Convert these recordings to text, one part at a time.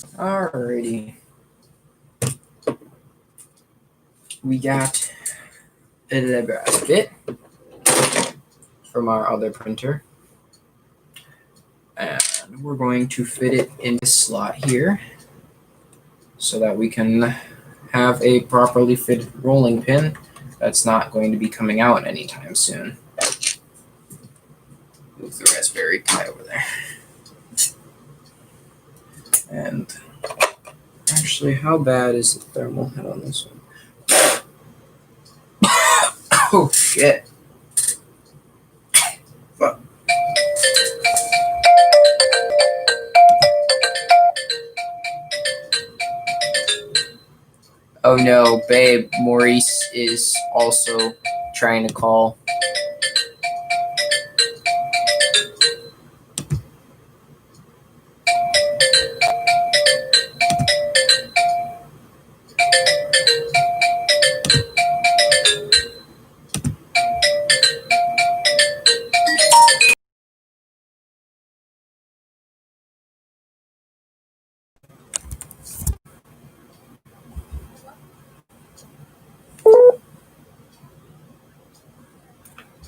Alrighty. We got a brass bit from our other printer. And we're going to fit it in this slot here so that we can have a properly fitted rolling pin that's not going to be coming out anytime soon. Move the Raspberry Pi over there. And actually, how bad is the thermal head on this one? Oh, shit. Fuck. Oh no, babe, Maurice is also trying to call.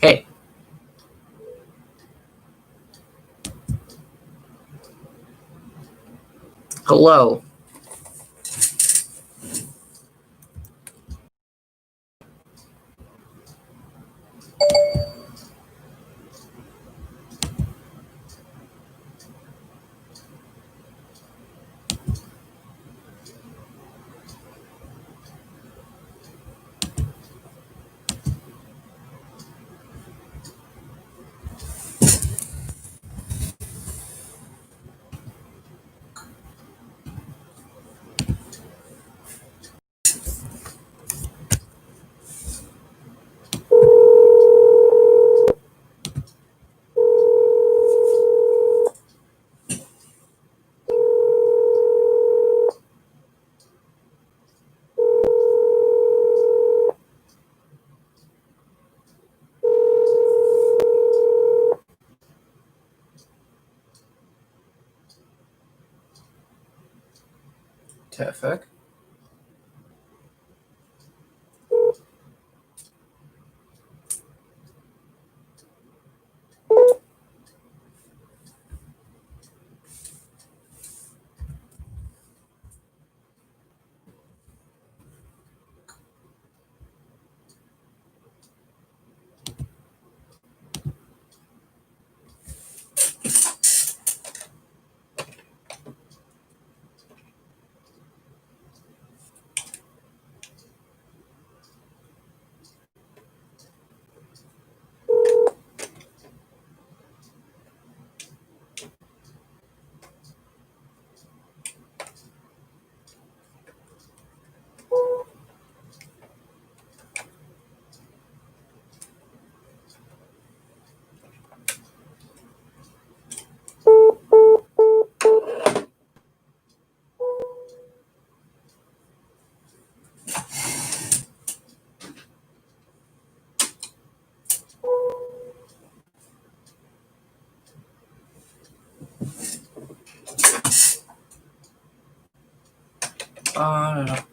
Hey. Hello. Perfect.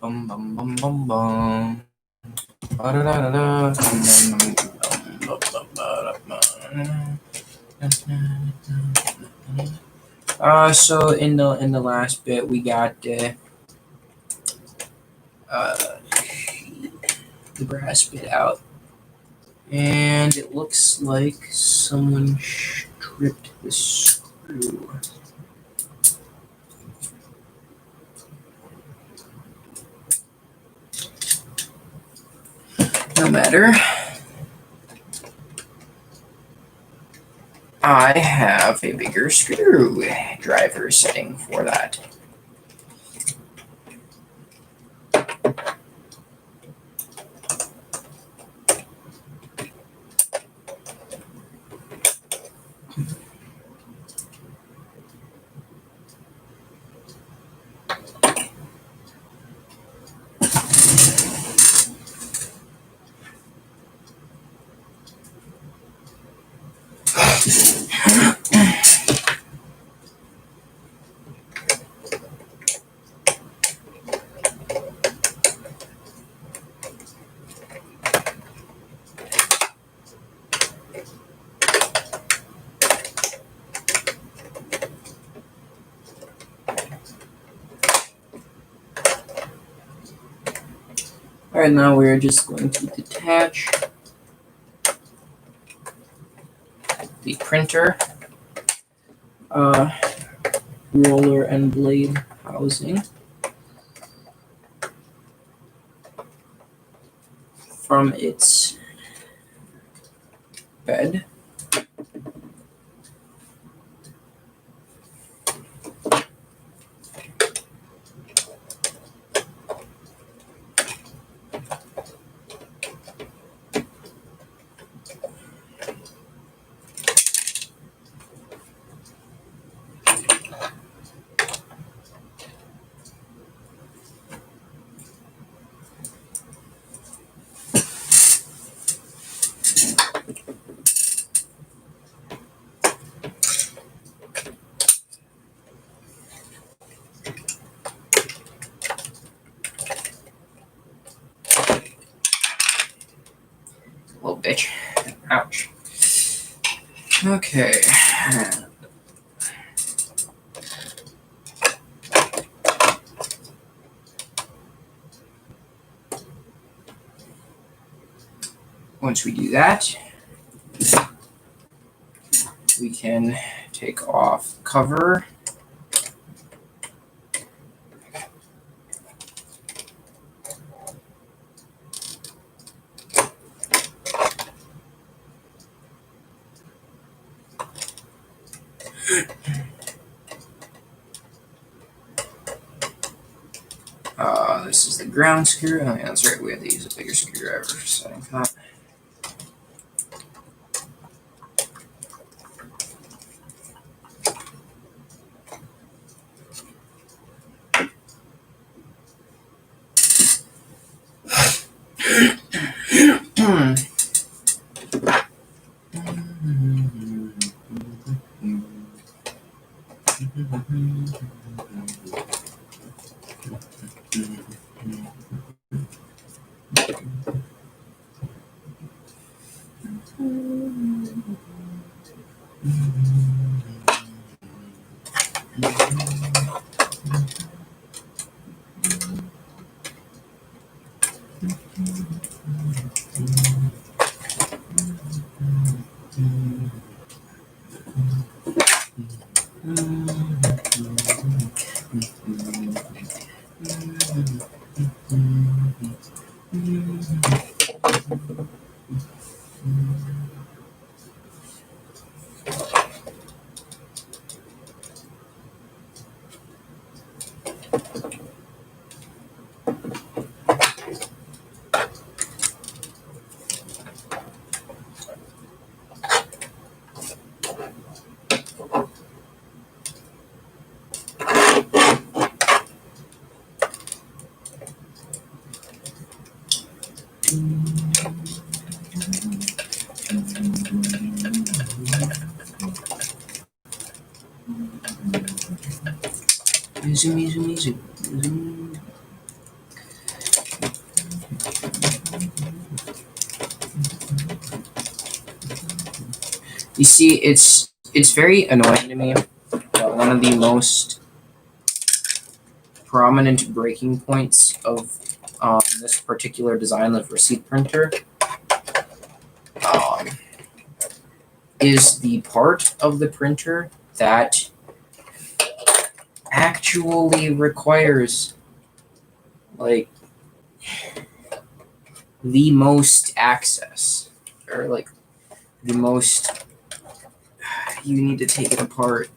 Bum bum bum bum bum. So in the last bit we got the brass bit out, and it looks like someone stripped the screw. No matter. I have a bigger screwdriver setting for that. Alright, now we're just going to detach the printer, roller and blade housing from its bed. Little bitch. Ouch. Okay. Once we do that, we can take off the cover. This is the ground screw. Oh, yeah, that's right. We have to use a bigger screwdriver for setting that. Easy. You see, it's very annoying to me that one of the most prominent breaking points of this particular design of receipt printer is the part of the printer that actually requires like the most access, or like the most, you need to take it apart,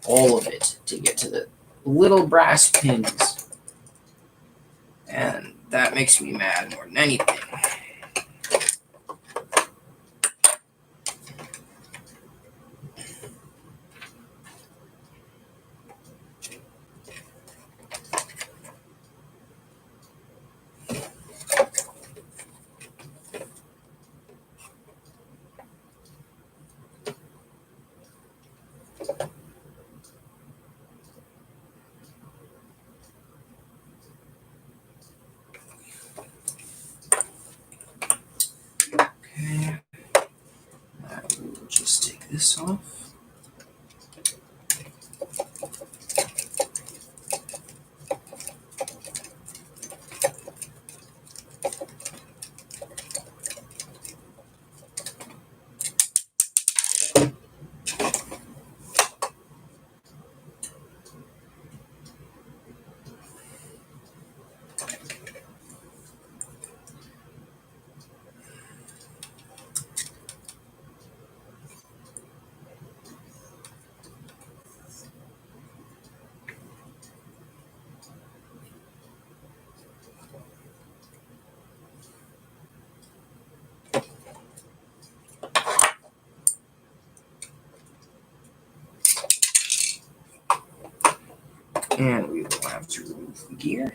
all of it, to get to the little brass pins, and that makes me mad more than anything. Okay, I will just take this off. And we will have to remove the gear.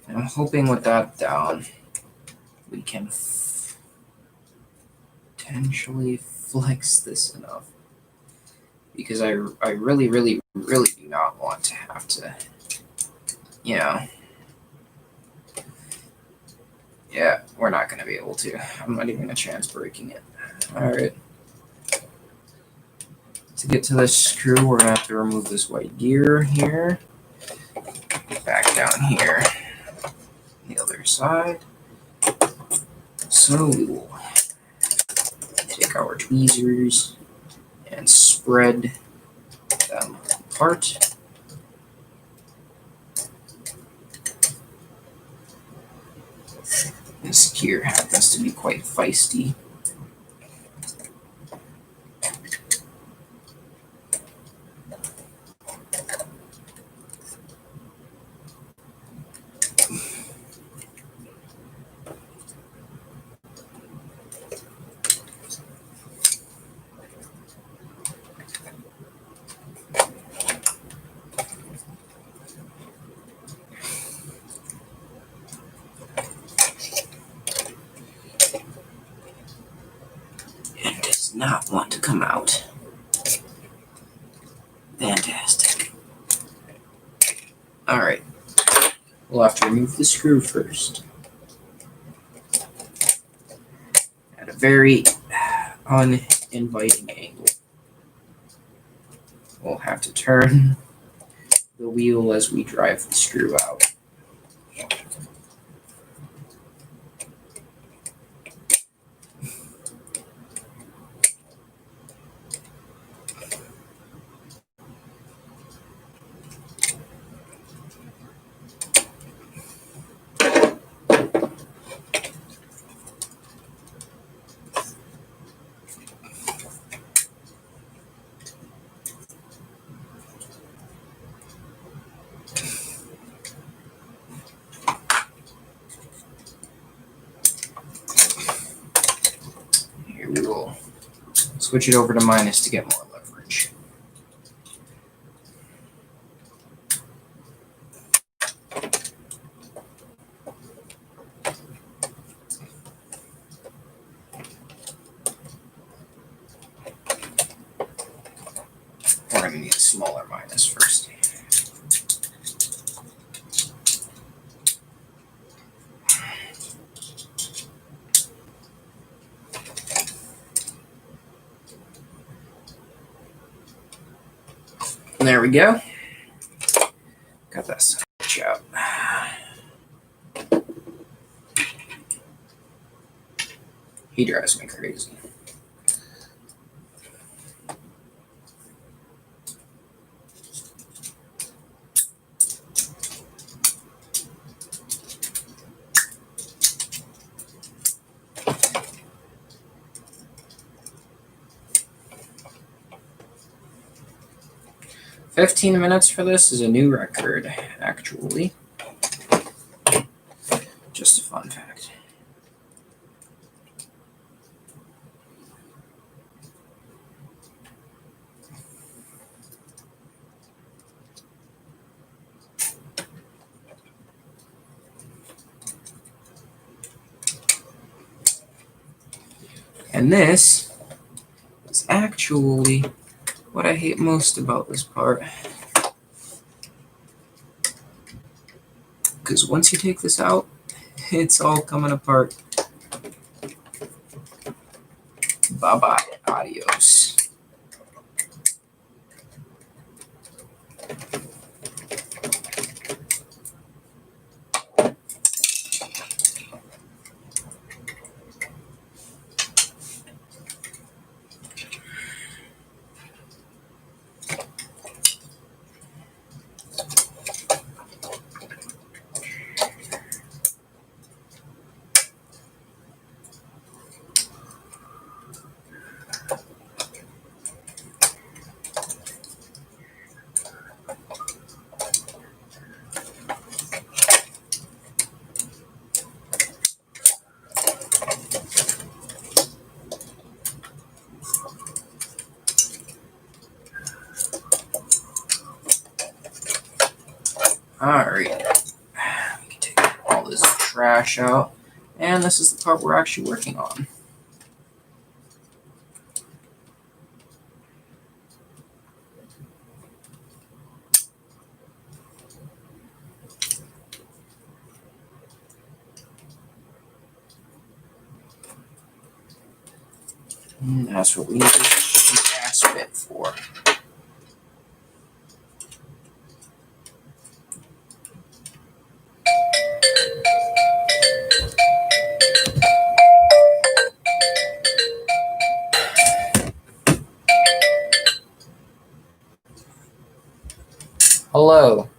I'm hoping with that down, we can potentially flex this enough. Because I really, really, really do not want to have to, yeah, we're not going to be able to. I'm not even a chance breaking it. All right. To get to this screw, we're going to have to remove this white gear here. Back down here. The other side. So we will take our tweezers and spread them apart. This gear happens to be quite feisty. It does not want to come out. Fantastic. All right. We'll have to remove the screw first. At a very uninviting angle. We'll have to turn the wheel as we drive the screw out. Here we will switch it over to minus to get more leverage. We're going to need a smaller minus first. There we go. Got that switch out. He drives me crazy. "15 minutes for this is a new record, actually. Just a fun fact. And this is actually what I hate most about this part. Because once you take this out, it's all coming apart. Bye-bye. Adios. Alright. We can take all this trash out. And this is the part we're actually working on. And that's what we need the gas bit for. Hello.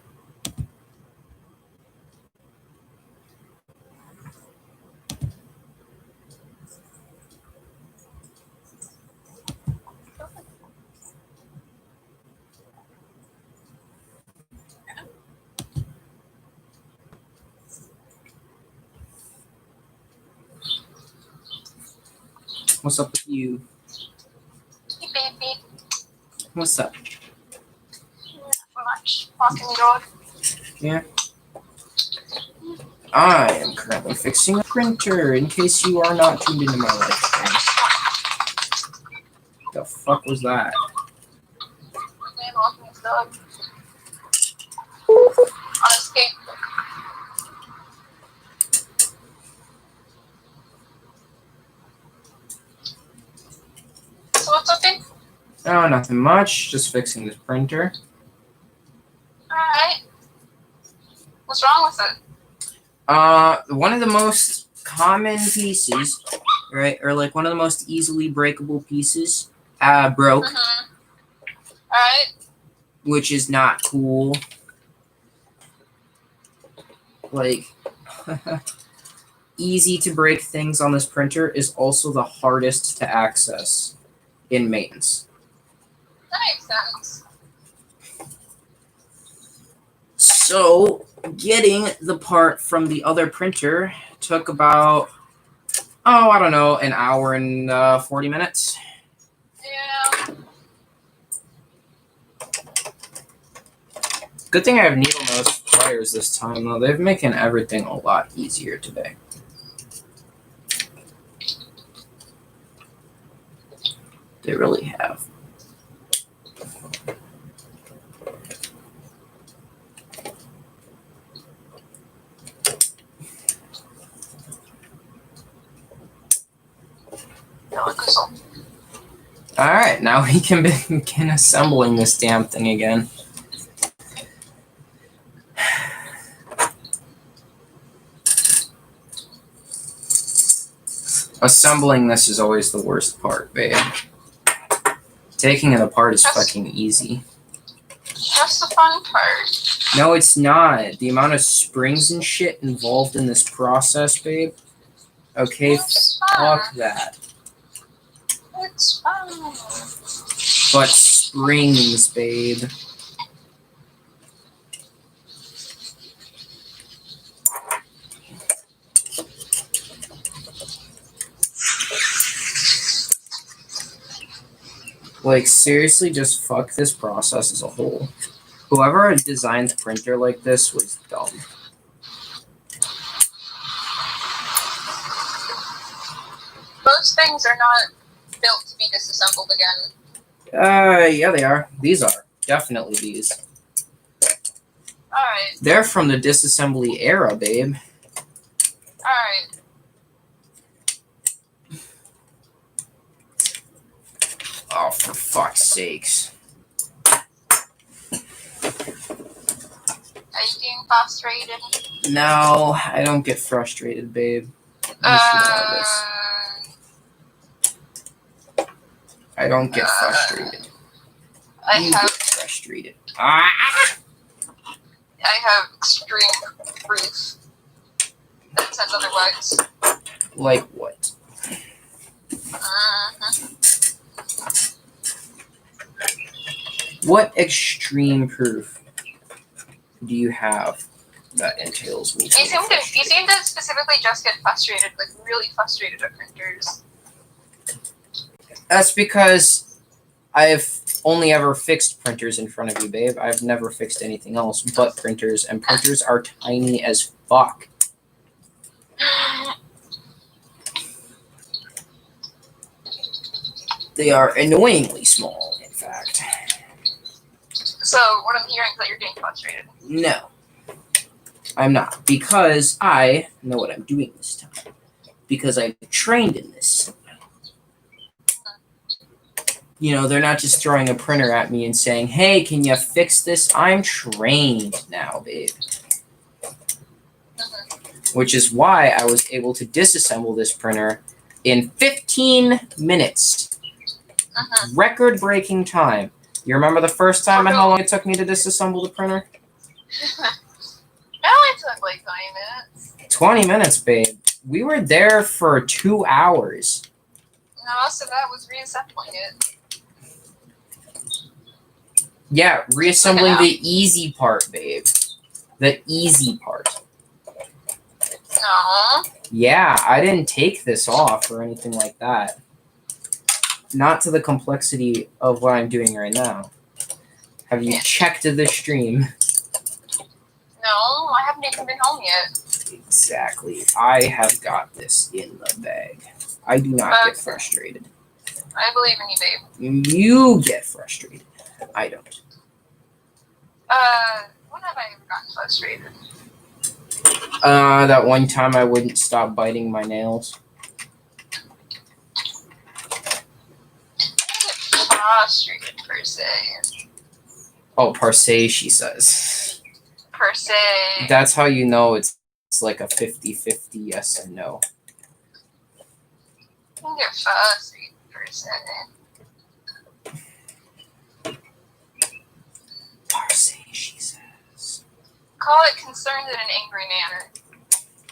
What's up with you? Hey, baby. What's up? Not much. Walking the dog. Yeah. I am currently fixing a printer in case you are not tuned into my live stream. The fuck was that? Man walking his dog. On a skate. So what's up, babe? Oh, nothing much. Just fixing this printer. Alright. What's wrong with it? One of the most common pieces, right, or like one of the most easily breakable pieces, broke, Mm-hmm. Alright. which is not cool. Like, easy to break things on this printer is also the hardest to access in maintenance. That makes sense. So, getting the part from the other printer took about, I don't know, an hour and 40 minutes. Yeah. Good thing I have needle nose pliers this time, though. They've making everything a lot easier today. They really have. Alright, now we can begin assembling this damn thing again. Assembling this is always the worst part, babe. Taking it apart is fucking easy. Just the fun part. No, it's not. The amount of springs and shit involved in this process, babe. Okay, It's fun. fuck that. It's fun. But springs, babe. Like, seriously, just fuck this process as a whole. Whoever designed a printer like this was dumb. Most things are not built to be disassembled again. Yeah, they are. These are. Definitely these. Alright. They're from the disassembly era, babe. Alright. Oh, for fuck's sakes. Are you getting frustrated? No, I don't get frustrated, babe. You should know this. I don't get frustrated. I You have get frustrated. Ah! I have extreme proof that says otherwise. Like what? What extreme proof do you have that entails me? You seem to specifically just get frustrated, like really frustrated at printers. That's because I've only ever fixed printers in front of you, babe. I've never fixed anything else but printers, and printers are tiny as fuck. They are annoyingly small, in fact. So what I'm hearing is that you're getting frustrated. No, I'm not, because I know what I'm doing this time. Because I've trained in this. You know, they're not just throwing a printer at me and saying, hey, can you fix this? I'm trained now, babe. Which is why I was able to disassemble this printer in 15 minutes. Record-breaking time. You remember the first time and how long it took me to disassemble the printer? It only took like 20 minutes. 20 minutes, babe. We were there for 2 hours. No, most of that was reassembling it. Yeah, reassembling the easy part, babe. The easy part. No. Yeah, I didn't take this off or anything like that. Not to the complexity of what I'm doing right now. Have you checked the stream? No, I haven't even been home yet. Exactly. I have got this in the bag. I do not get frustrated. I believe in you, babe. You get frustrated. I don't. When have I ever gotten frustrated? That one time I wouldn't stop biting my nails. Frustrated, per se. Oh, per se, she says. Per se. That's how you know it's like a 50-50 yes and no. I can get frustrated, per se. Per se, she says. Call it concerned in an angry manner.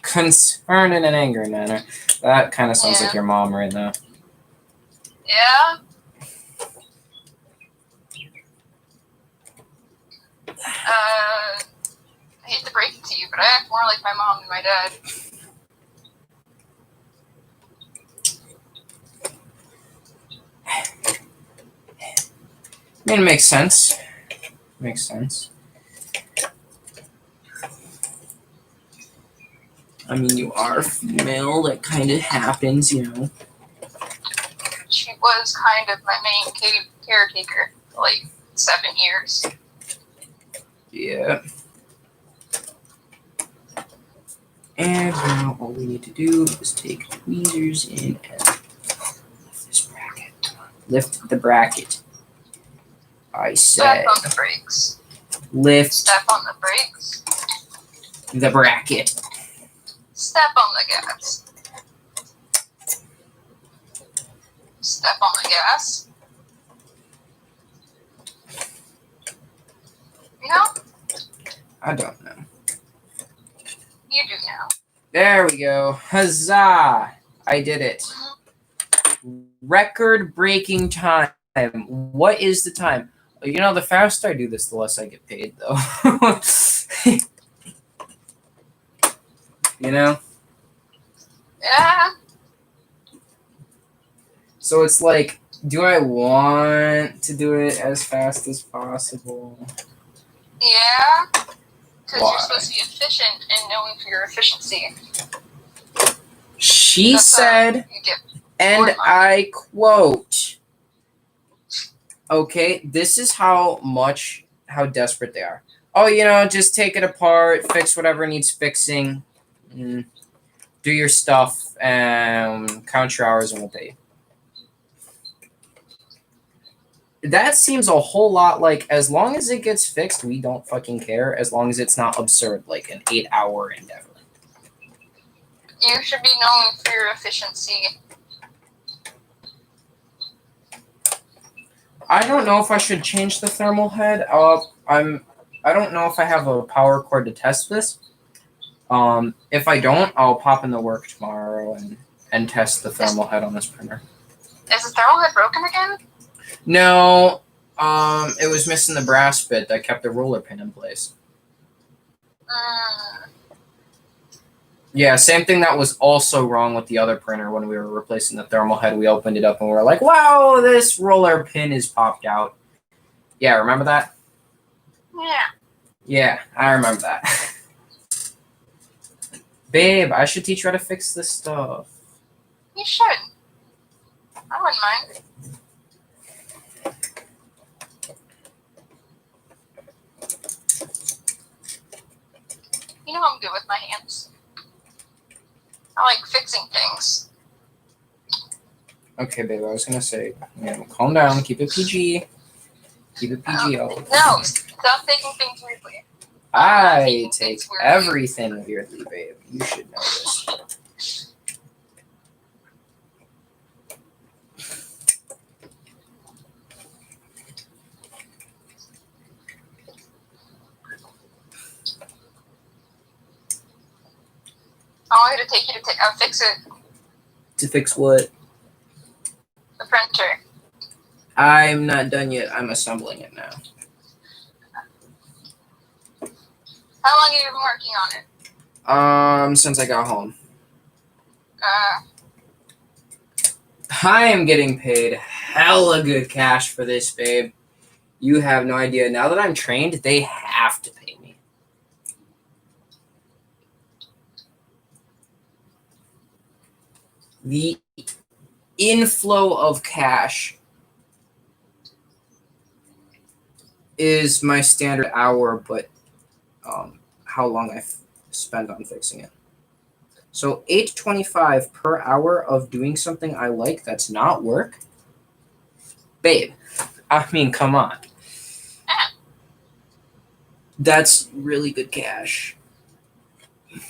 Concern in an angry manner. That kind of sounds like your mom right now. Yeah? I hate to break it to you, but I act more like my mom than my dad. I mean, it makes sense. Makes sense. I mean, you are female. That kind of happens, you know. She was kind of my main caretaker for like 7 years. Yeah. And now all we need to do is take tweezers in and lift this bracket. Lift the bracket. I said. Step on the brakes. Lift. Step on the brakes. The bracket. Step on the gas. Step on the gas. You know? I don't know. You do now. There we go. Huzzah! I did it. Record-breaking time. What is the time? You know, the faster I do this, the less I get paid, though. You know? Yeah. So it's like, do I want to do it as fast as possible? Yeah. Because Why? you're supposed to be efficient and known for your efficiency. She That's said, you get and I quote, okay, this is how desperate they are. Oh, you know, just take it apart, fix whatever needs fixing, do your stuff, and count your hours and we'll pay you. That seems a whole lot like, as long as it gets fixed, we don't fucking care, as long as it's not absurd, like an 8-hour endeavor. You should be known for your efficiency. I don't know if I should change the thermal head. I don't know if I have a power cord to test this. If I don't, I'll pop into work tomorrow and test the thermal head on this printer. Is the thermal head broken again? No, it was missing the brass bit that kept the roller pin in place. Yeah, same thing that was also wrong with the other printer when we were replacing the thermal head. We opened it up and we were like, wow, this roller pin is popped out. Yeah, remember that? Yeah. Yeah, I remember that. Babe, I should teach you how to fix this stuff. You should. I wouldn't mind. You know I'm good with my hands. I like fixing things. Okay, babe, I was gonna say, calm down, keep it PG. Keep it PG. No, stop taking things weirdly. I take everything weirdly, babe. You should know this. I want you to take you to fix it. To fix what? The printer. I'm not done yet. I'm assembling it now. How long have you been working on it? Since I got home. I am getting paid hella good cash for this, babe. You have no idea. Now that I'm trained, they have to pay me. The inflow of cash is my standard hour, but how long I spend on fixing it. So $8.25 per hour of doing something I like that's not work. Babe, I mean, come on. That's really good cash. It's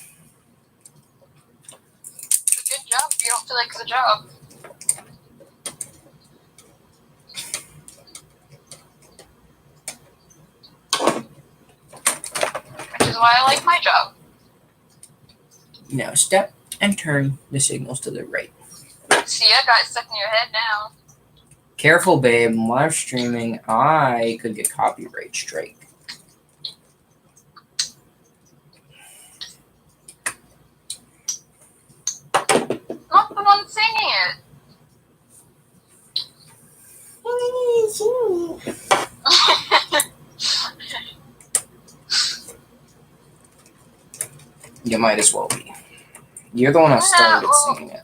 a good job if you don't feel like it's a job. Which is why I like my job. Now step and turn the signals to the right. See, I got it stuck in your head now. Careful, babe. I'm live streaming. I could get copyright strike. Not the one singing it. You might as well be. You're the one who started singing it.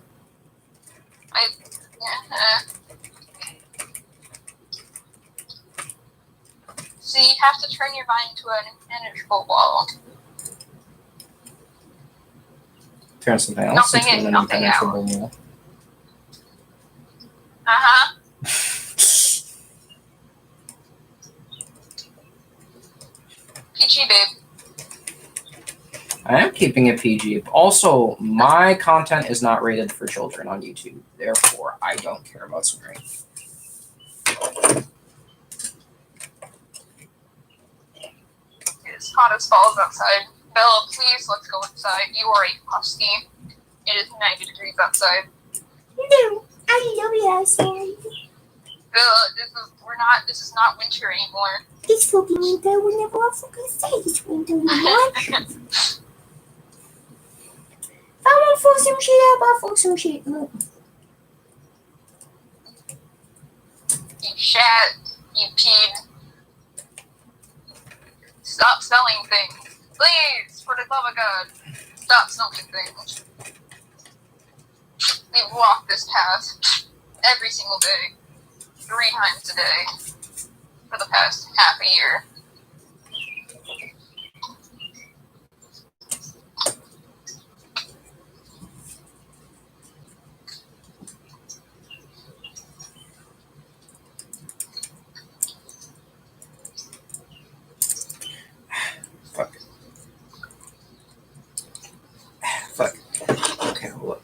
So you have to turn your mind to an impenetrable wall. Turn something else Nothing into in, an nothing out. impenetrable wall. Uh-huh. PG, babe. I am keeping it PG. Also, my content is not rated for children on YouTube. Therefore, I don't care about swearing. It's hot as balls outside. Bella, please, let's go inside. You are a musty. It is 90 degrees outside. No, I love it outside. Bella, this is not winter anymore. This will be winter whenever I fucking say it's winter, you know? If I want to fuck some shit up, I'll fuck some shit up. You shat. You peed. Stop smelling things. Please, for the love of God, stop smelling things. We walk this path every single day, 3 times a day, for the past half a year. Fuck. Fuck. Okay, hold up.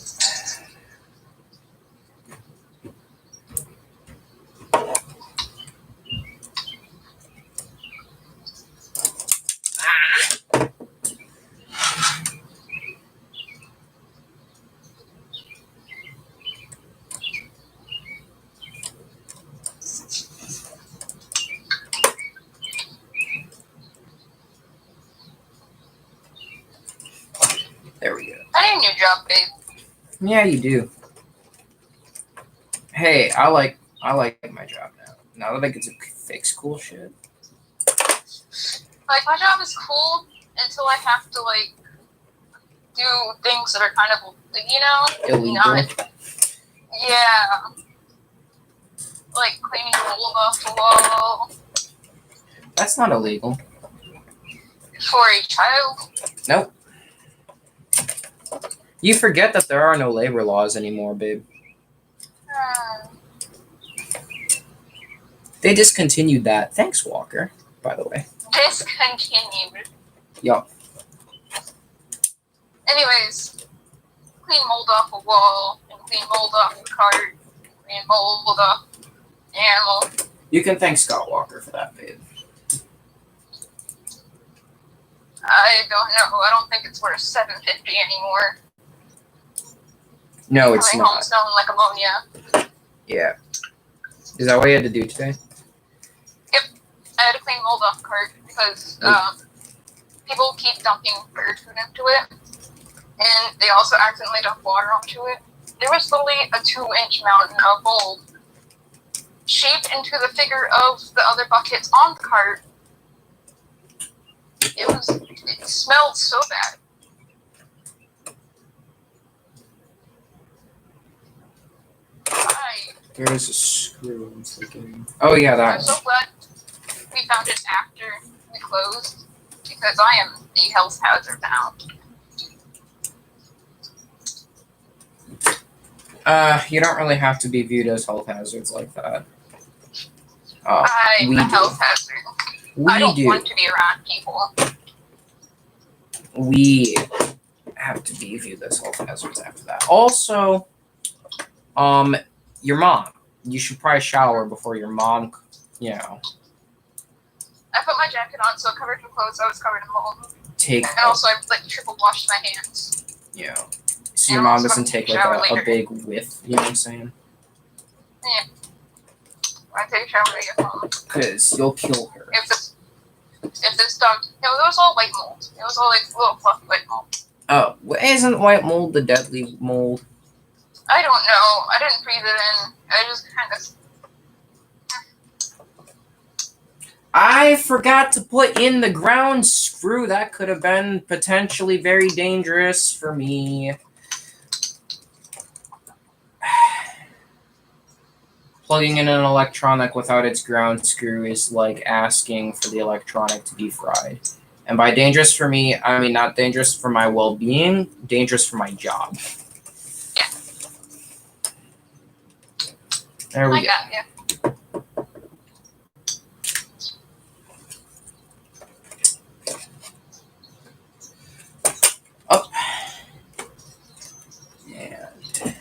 There we go. I need a new job, babe. Yeah, you do. Hey, I like my job now. Now that I get to fix cool shit. Like, my job is cool until I have to, like, do things that are kind of, you know, Illegal. not, yeah, like cleaning mold off the wall That's not illegal. for a child. Nope. You forget that there are no labor laws anymore, babe. They discontinued that. Thanks, Walker, by the way. Discontinued. Yup. Anyways, clean mold off a wall, and clean mold off the cart, clean mold off the animal. You can thank Scott Walker for that, babe. I don't know. I don't think it's worth $7.50 anymore. No, it's Coming home not. smelling like ammonia. Yeah. Is that what you had to do today? I had to clean mold off the cart because people keep dumping bird food into it, and they also accidentally dump water onto it. There was literally a 2-inch mountain of mold shaped into the figure of the other buckets on the cart. It smelled so bad. There is a screw. I'm thinking. Oh yeah, I'm that so one. glad we found it after we closed, because I am a health hazard now. You don't really have to be viewed as health hazards like that. I'm we a do. health hazard. I We don't do. want to be around people. We have to be viewed as health hazards after that. Also, your mom. You should probably shower before your mom, you know, I put my jacket on, so it covered my clothes. I was covered in mold. take, And also, I like triple washed my hands. you know, so your mom doesn't take like a big whiff, you know what I'm saying? I take a shower when I get home. Because you'll kill her. If this dog, it was all white mold. It was all like little fluffy white mold. Oh, isn't white mold the deadly mold? I don't know. I didn't breathe it in. I just kind of. I forgot to put in the ground screw. That could have been potentially very dangerous for me. Plugging in an electronic without its ground screw is like asking for the electronic to be fried. And by dangerous for me, I mean not dangerous for my well-being, dangerous for my job. Yeah. There we I go. got you. Up. And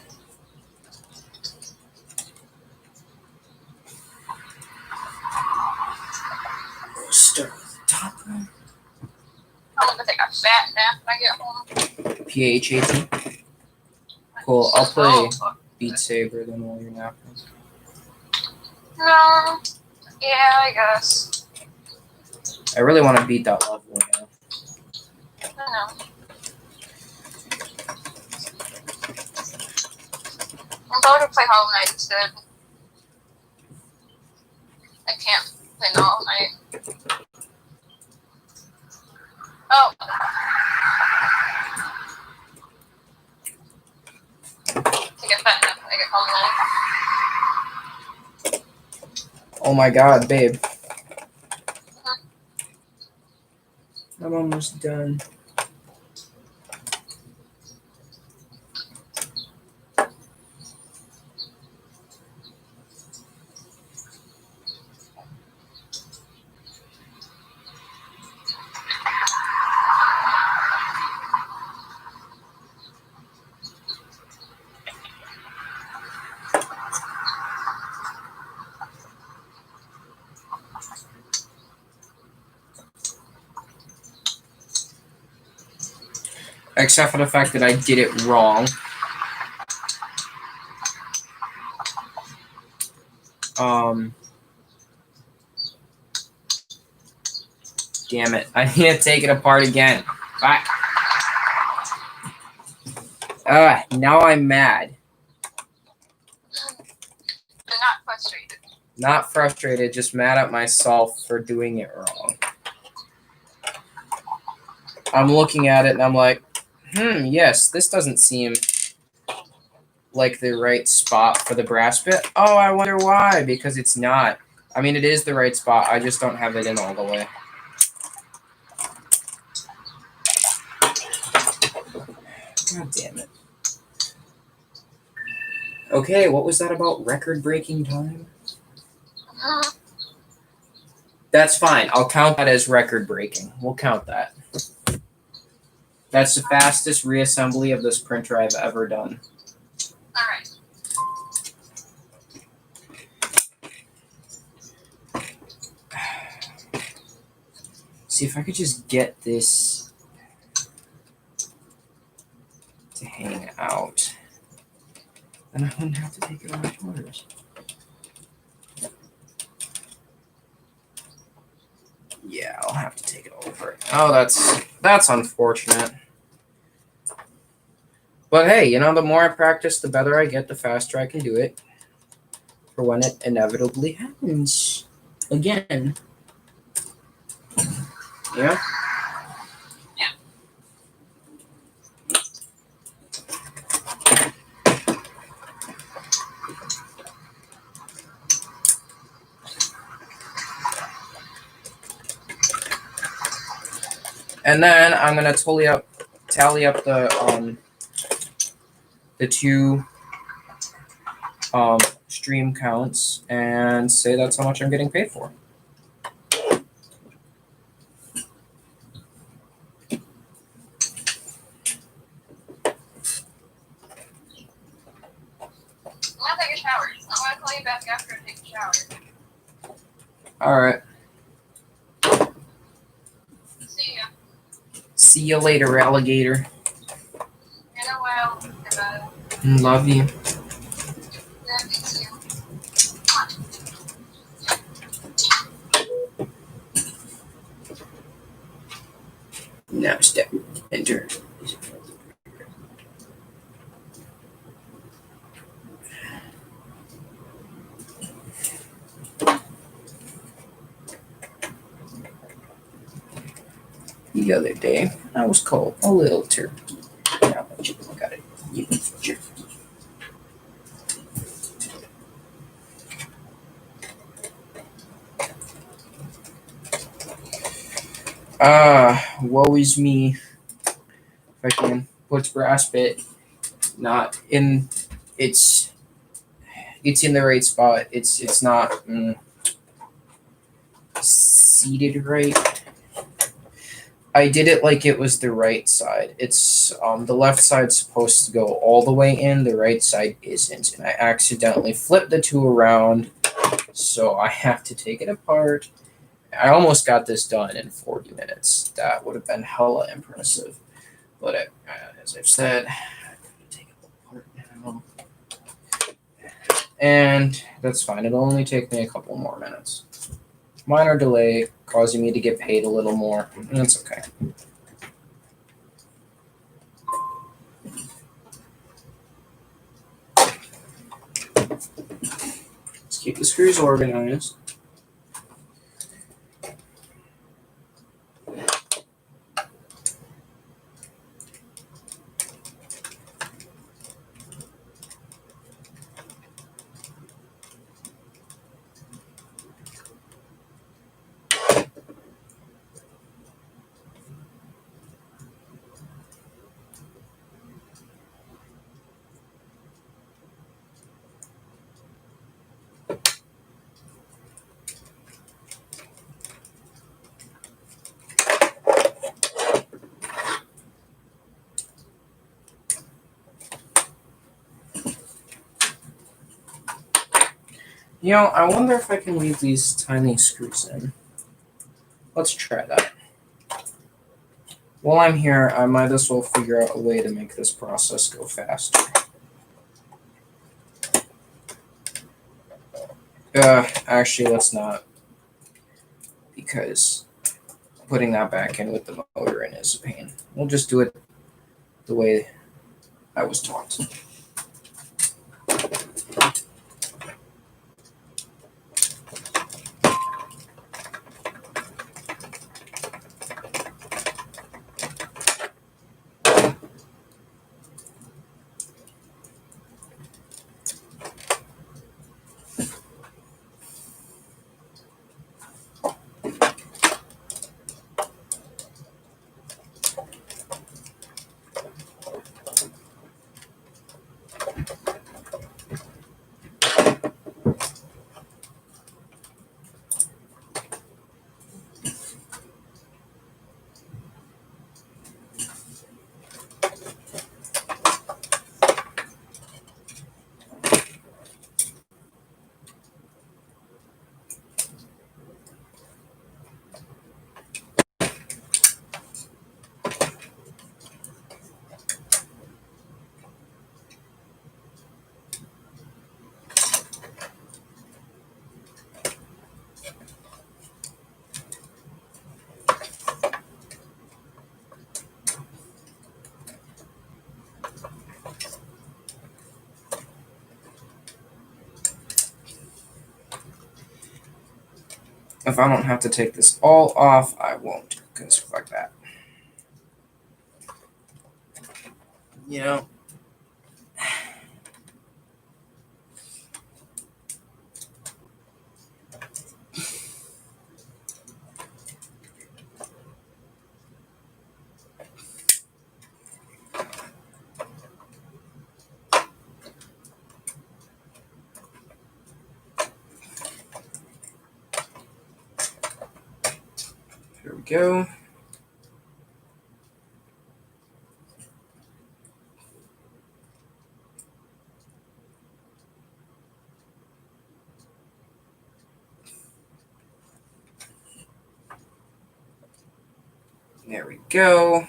we'll start with the top one. I'm gonna take a fat nap when I get home. PHAT. Cool. I'll play Oh, fuck. Beat Saber then while you're napping. No. Yeah, I guess. I really want to beat that level now. I know. I'm probably gonna play Hollow Knight instead. I can't play Hollow Knight. Oh. To get fat enough when I get Hollow Knight. Oh my god, babe. I'm almost done. Except for the fact that I did it wrong. Damn it. I need to take it apart again. Bye. Now I'm mad. But not frustrated. Not frustrated, just mad at myself for doing it wrong. I'm looking at it and I'm like, yes, this doesn't seem like the right spot for the brass bit. Oh, I wonder why, because it's not. I mean, it is the right spot. I just don't have it in all the way. God damn it. Okay, what was that about record-breaking time? That's fine. I'll count that as record-breaking. We'll count that. That's the fastest reassembly of this printer I've ever done. Alright. See if I could just get this to hang out. Then I wouldn't have to take it on apart. Yeah, I'll have to take it over. Oh, that's unfortunate. But hey, the more I practice, the better I get, the faster I can do it. For when it inevitably happens. Again. Yeah? And then I'm gonna tally up the two stream counts and say that's how much I'm getting paid for. I'm gonna take a shower. I'm gonna call you back after I take a shower. All right. See ya. See you later, alligator. In a while. Goodbye. Love you. Yeah, me too. Now step. Enter. The other day, I was called a little turkey. Now that you look at it, you jerk. Woe is me. If I can put brass bit not in it's in the right spot. It's not seated right. I did it like it was the right side. It's the left side's supposed to go all the way in, the right side isn't. And I accidentally flipped the two around, so I have to take it apart. I almost got this done in 40 minutes. That would have been hella impressive. But as I've said, I'm going to take it apart now. And that's fine. It'll only take me a couple more minutes. Minor delay causing me to get paid a little more. And that's okay. Let's keep the screws organized. I wonder if I can leave these tiny screws in. Let's try that. While I'm here, I might as well figure out a way to make this process go faster. Actually, let's not. Because putting that back in with the motor in is a pain. We'll just do it the way I was taught. if I don't have to take this all off, I won't, because fuck that. You know? Here we go. There we go.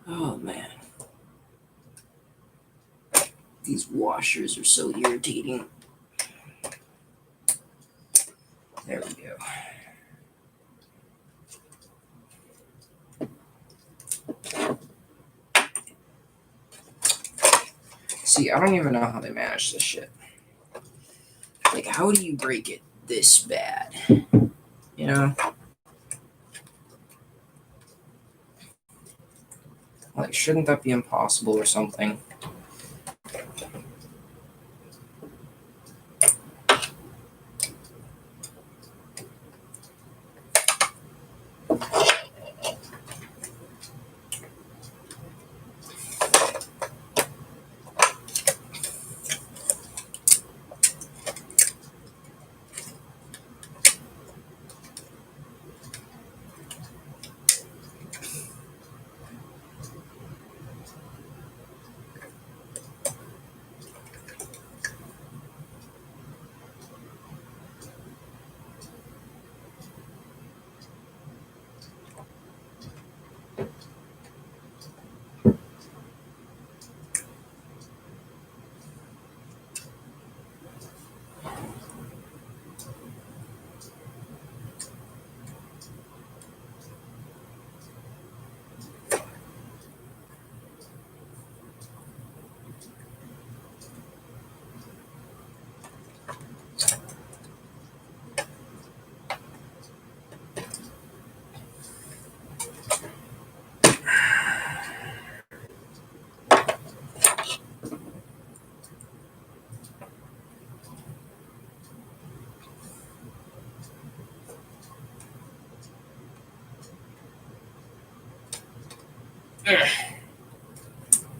Oh man. These washers are so irritating. There we go. See, I don't even know how they manage this shit. Like, how do you break it this bad? You know? Like, shouldn't that be impossible or something?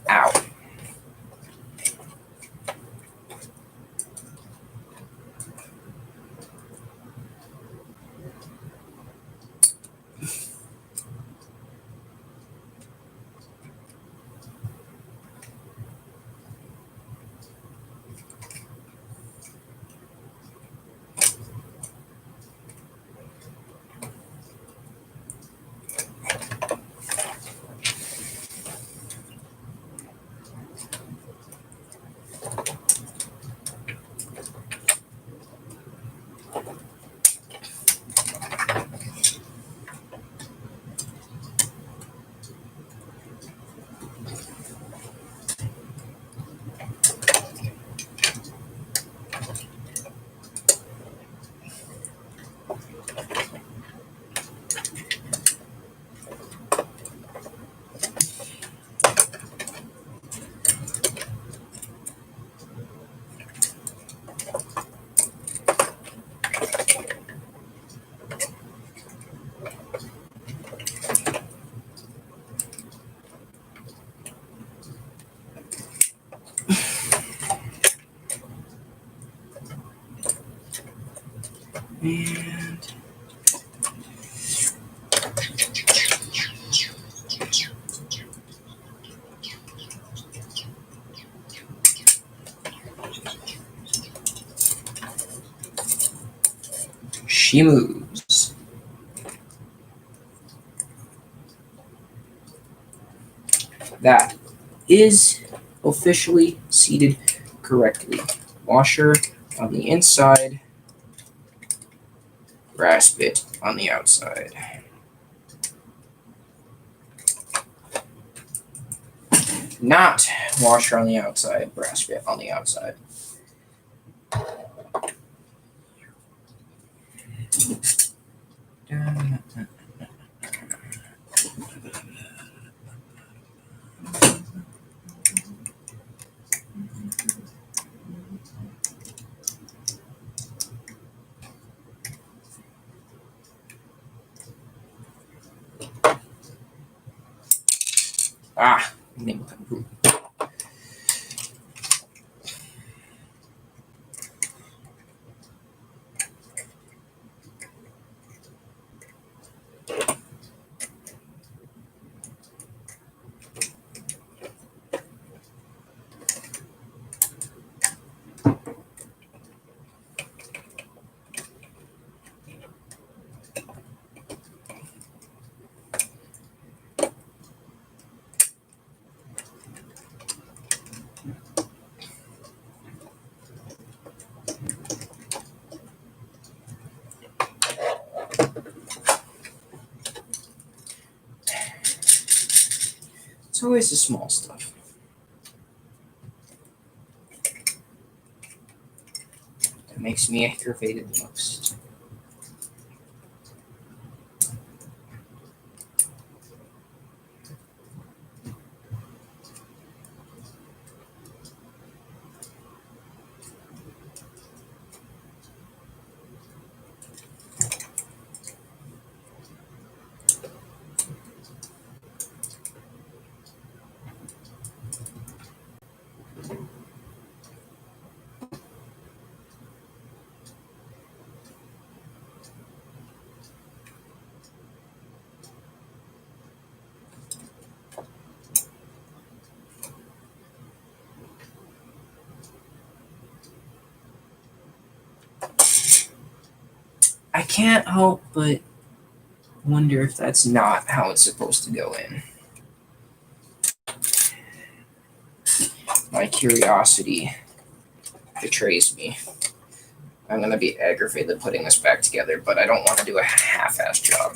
Ow. And she moves. That is officially seated correctly. Washer on the inside, brass bit on the outside. Not washer on the outside, brass bit on the outside. Ah, name of It's always the small stuff that makes me aggravated the most. I can't help but wonder if that's not how it's supposed to go in. My curiosity betrays me. I'm gonna be aggravated putting this back together, but I don't want to do a half-ass job.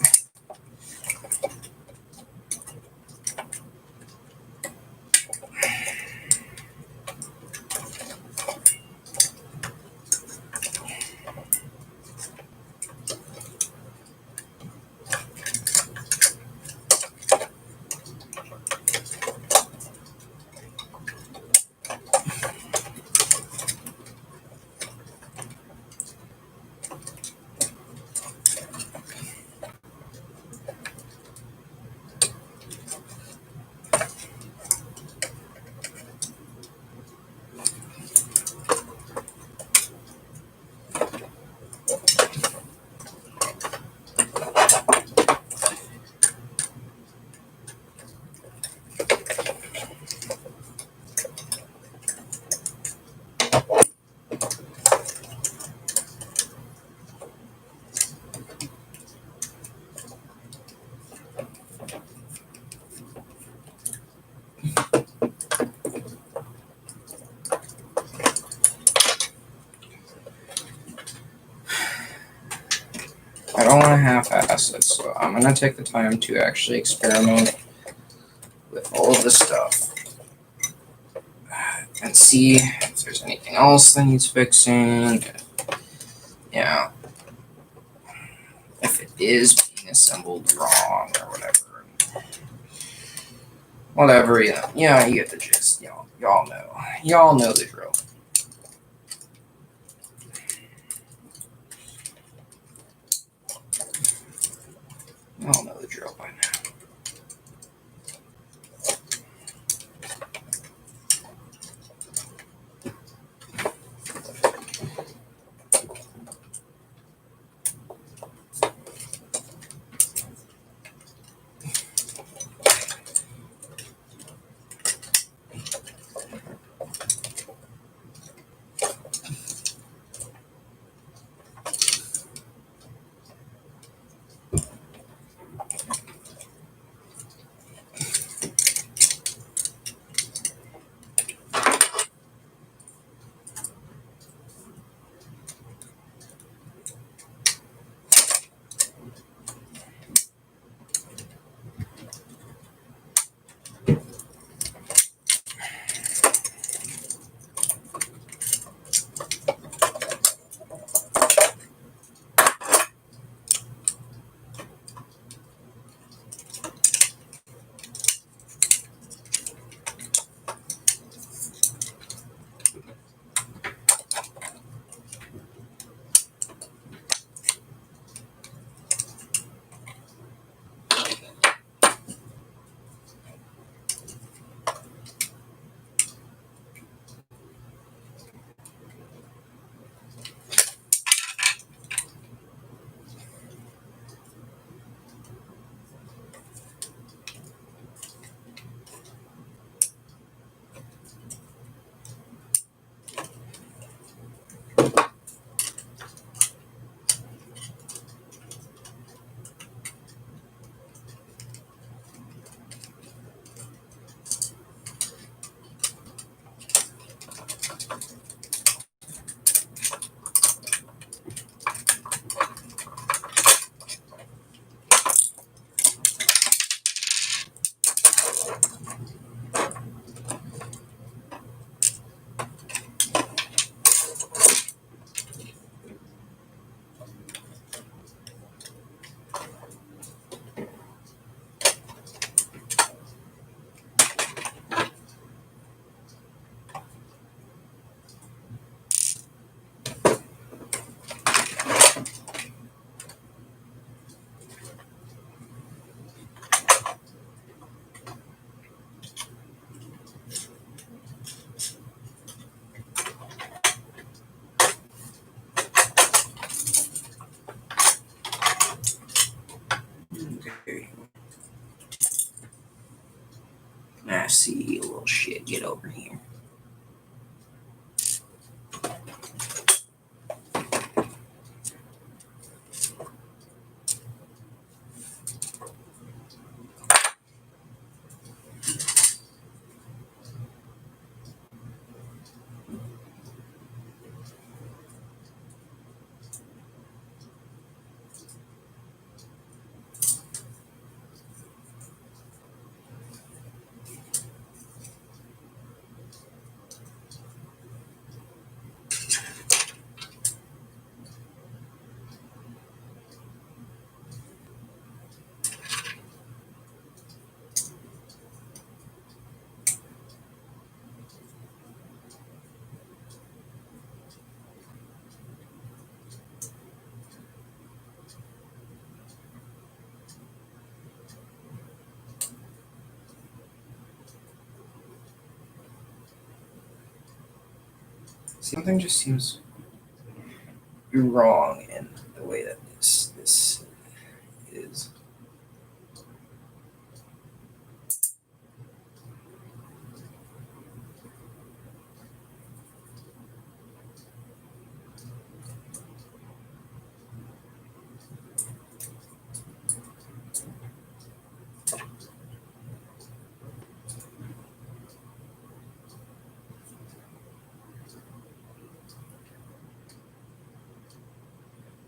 I don't want to half-ass it, so I'm gonna take the time to actually experiment with all of this stuff and see if there's anything else that needs fixing. Yeah, if it is being assembled wrong or whatever. Whatever, yeah, you get the gist. Y'all know the drill. Y'all know the drill by now. Ah, see, you little shit, get over here. Something just seems wrong in the way that this is.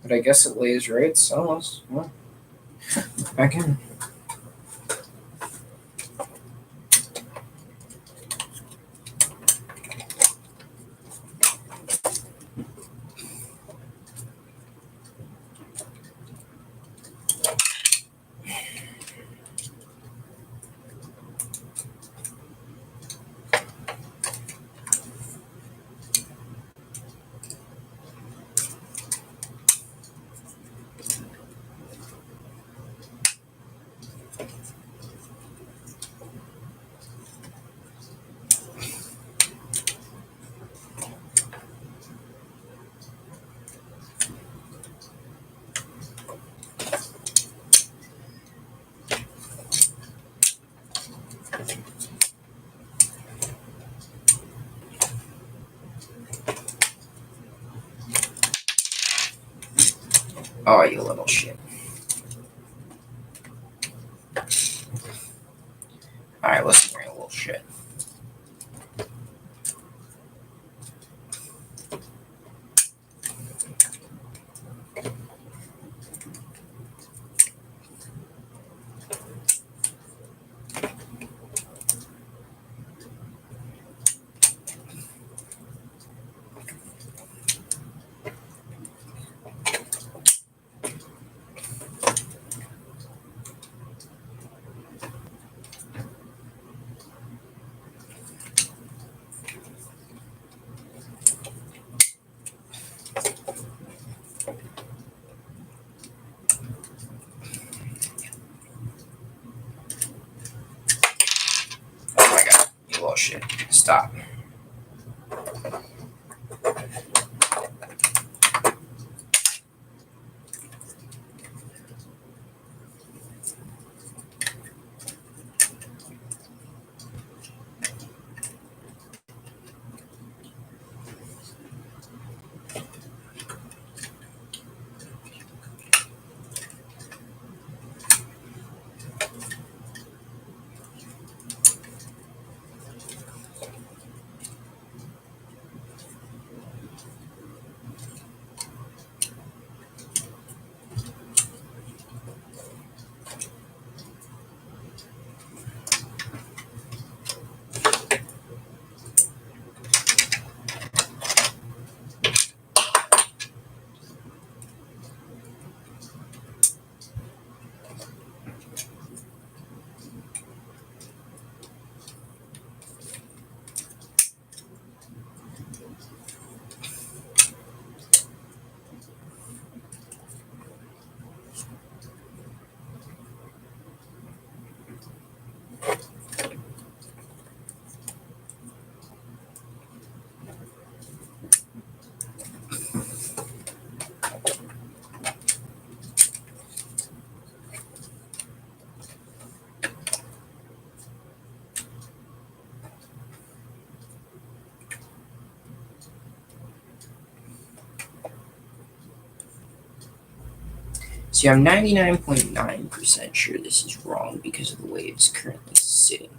But I guess it lays right, so let's back in. Oh, you little shit. Alright, listen here, you little shit. Oh my god, you little shit. Stop. See, I'm 99.9% sure this is wrong because of the way it's currently sitting.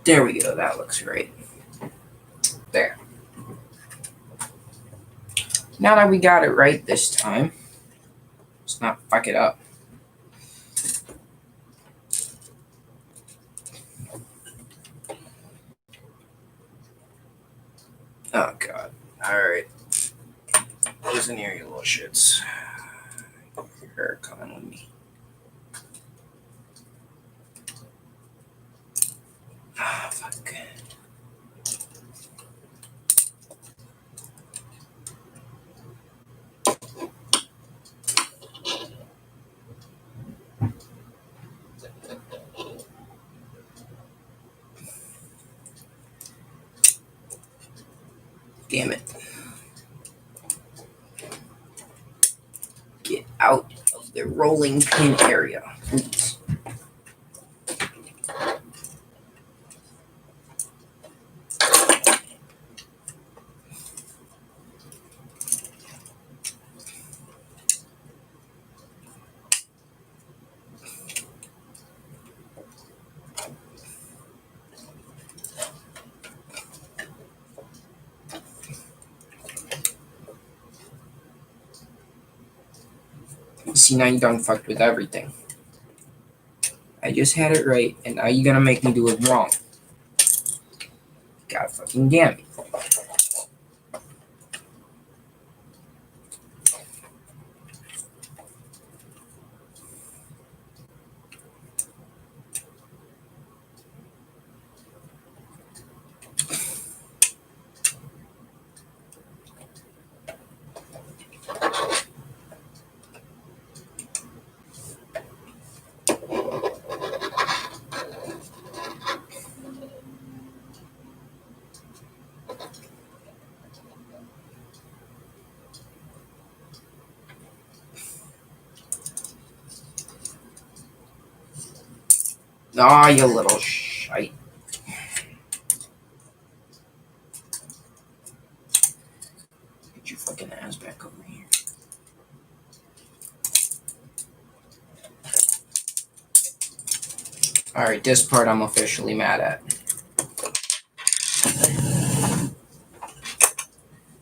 There we go, that looks right. There. Now that we got it right this time, let's not fuck it up. Oh god. Alright. Listen here, you little shits. You're coming with me. Ah, fuck. Damn it. Get out of the rolling pin area, please. See, now you done fucked with everything. I just had it right, and now you're gonna make me do it wrong. God fucking damn it. Aw, you little shite. Get your fucking ass back over here. Alright, this part I'm officially mad at.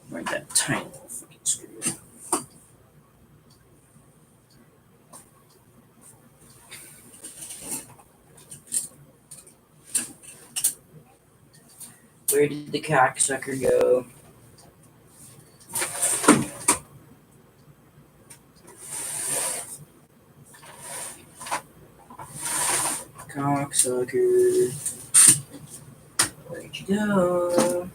Where'd that tiny little fucking screw go? Where did the cocksucker go? Cocksucker. Where'd you go?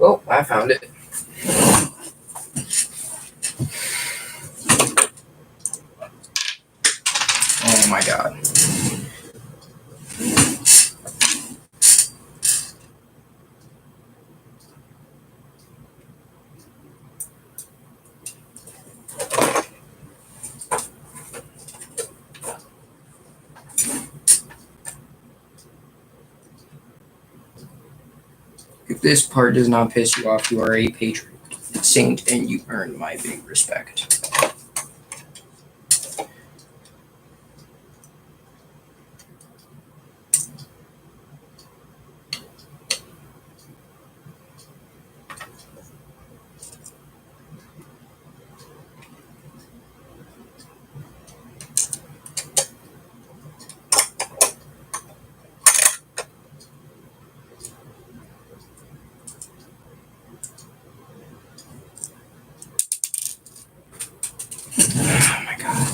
Oh, I found it. If this part does not piss you off, you are a patron saint and you earn my big respect. Oh my god.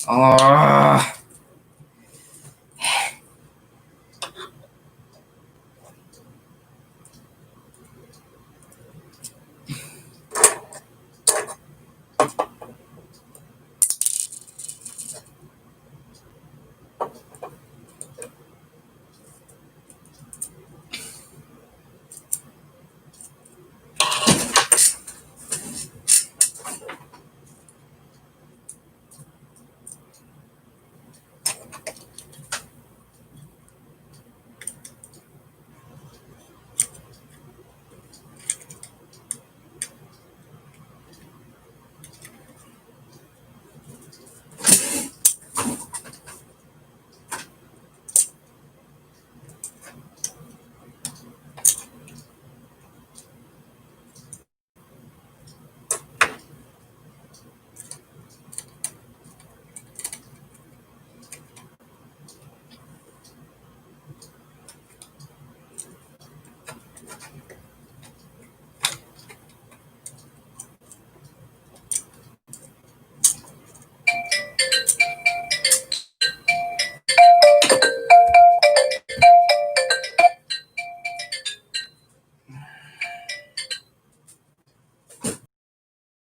Ah.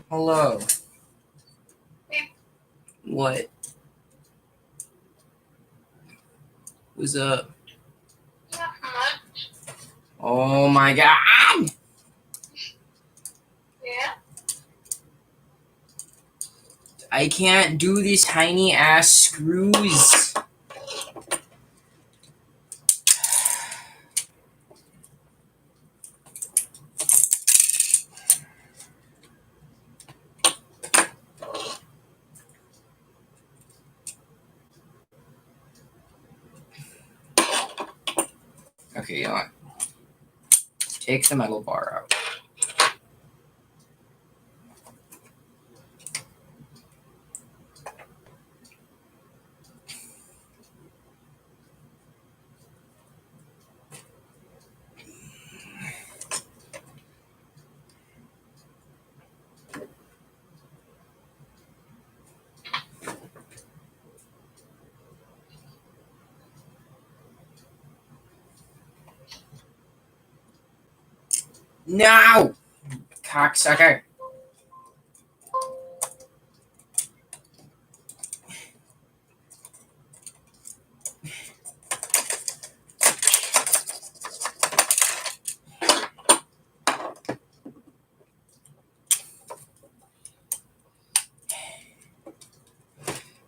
Hello. What? What's up? Not much. Oh my god! Yeah. I can't do these tiny ass screws. Okay, you know what? Take the metal bar out. No! Cocksucker.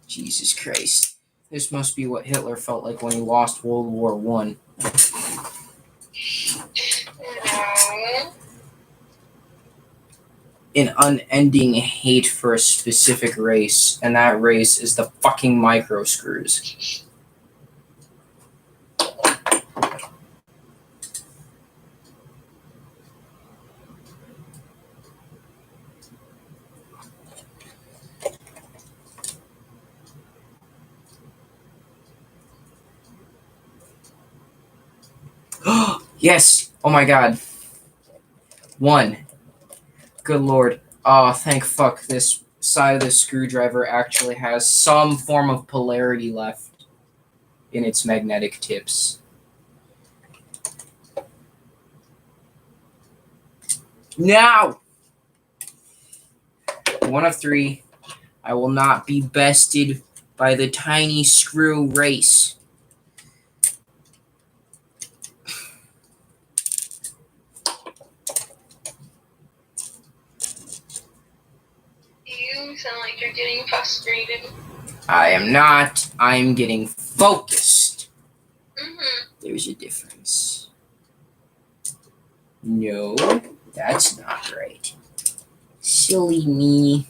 Jesus Christ. This must be what Hitler felt like when he lost World War One. No. An unending hate for a specific race, and that race is the fucking micro screws. Yes! Oh my god. One. Good lord. Oh, thank fuck. This side of the screwdriver actually has some form of polarity left in its magnetic tips. Now! One of three. I will not be bested by the tiny screw race. getting frustrated. I am not. I'm getting focused. Mm-hmm. There's a difference. No, that's not right. Silly me.